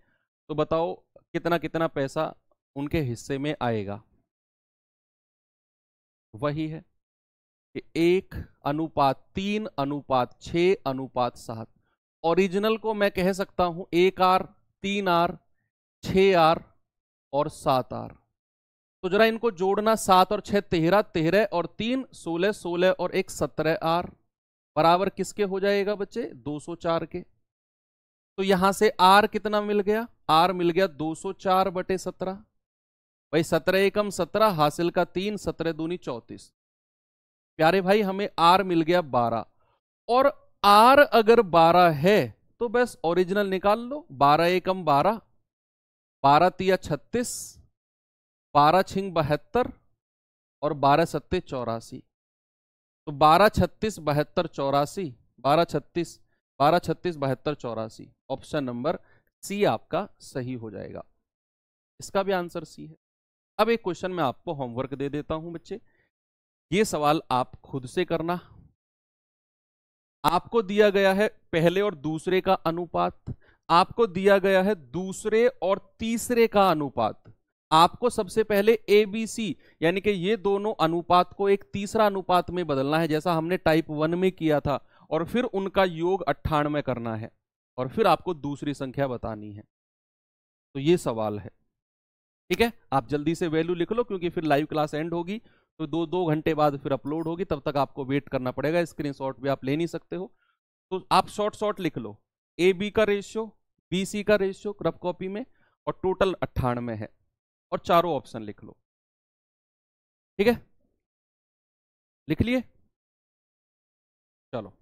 तो बताओ कितना कितना पैसा उनके हिस्से में आएगा। वही है कि 1:3:6:7। ओरिजिनल को मैं कह सकता हूं 1R, 3R, 6R और 7R। तो जरा इनको जोड़ना, 7 और 6 13, 13 और 3 16, 16 और 1 17R बराबर किसके हो जाएगा बच्चे? 204 के। तो यहां से R कितना मिल गया? R मिल गया 204/17। भाई 17 एकम 17, हासिल का 3, 17 दूनी 34। प्यारे भाई हमें R मिल गया 12। और R अगर 12 है तो बस ओरिजिनल निकाल लो, 12 एकम 12, 12 तिया 36, 12 छिंग 72 और 12 सत्ते 84। तो 12 36 72 84, 12 36 12 36 72 84। ऑप्शन नंबर सी आपका सही हो जाएगा। इसका भी आंसर सी है। अब एक क्वेश्चन मैं आपको होमवर्क दे देता हूं बच्चे, ये सवाल आप खुद से करना। आपको दिया गया है पहले और दूसरे का अनुपात, आपको दिया गया है दूसरे और तीसरे का अनुपात। आपको सबसे पहले ए बी सी यानी कि ये दोनों अनुपात को एक तीसरा अनुपात में बदलना है, जैसा हमने टाइप 1 में किया था, और फिर उनका योग 98 करना है, और फिर आपको दूसरी संख्या बतानी है। तो ये सवाल है, ठीक है। आप जल्दी से वैल्यू लिख लो, क्योंकि फिर लाइव क्लास एंड होगी तो 2 घंटे बाद फिर अपलोड होगी, तब तक आपको वेट करना पड़ेगा। स्क्रीनशॉट भी आप ले नहीं सकते हो, तो आप शॉर्ट शॉर्ट लिख लो। ए बी का रेशियो, बी सी का रेशियो रफ कॉपी में, और टोटल 98 है, और चारों ऑप्शन लिख लो। ठीक है, लिख लिए? चलो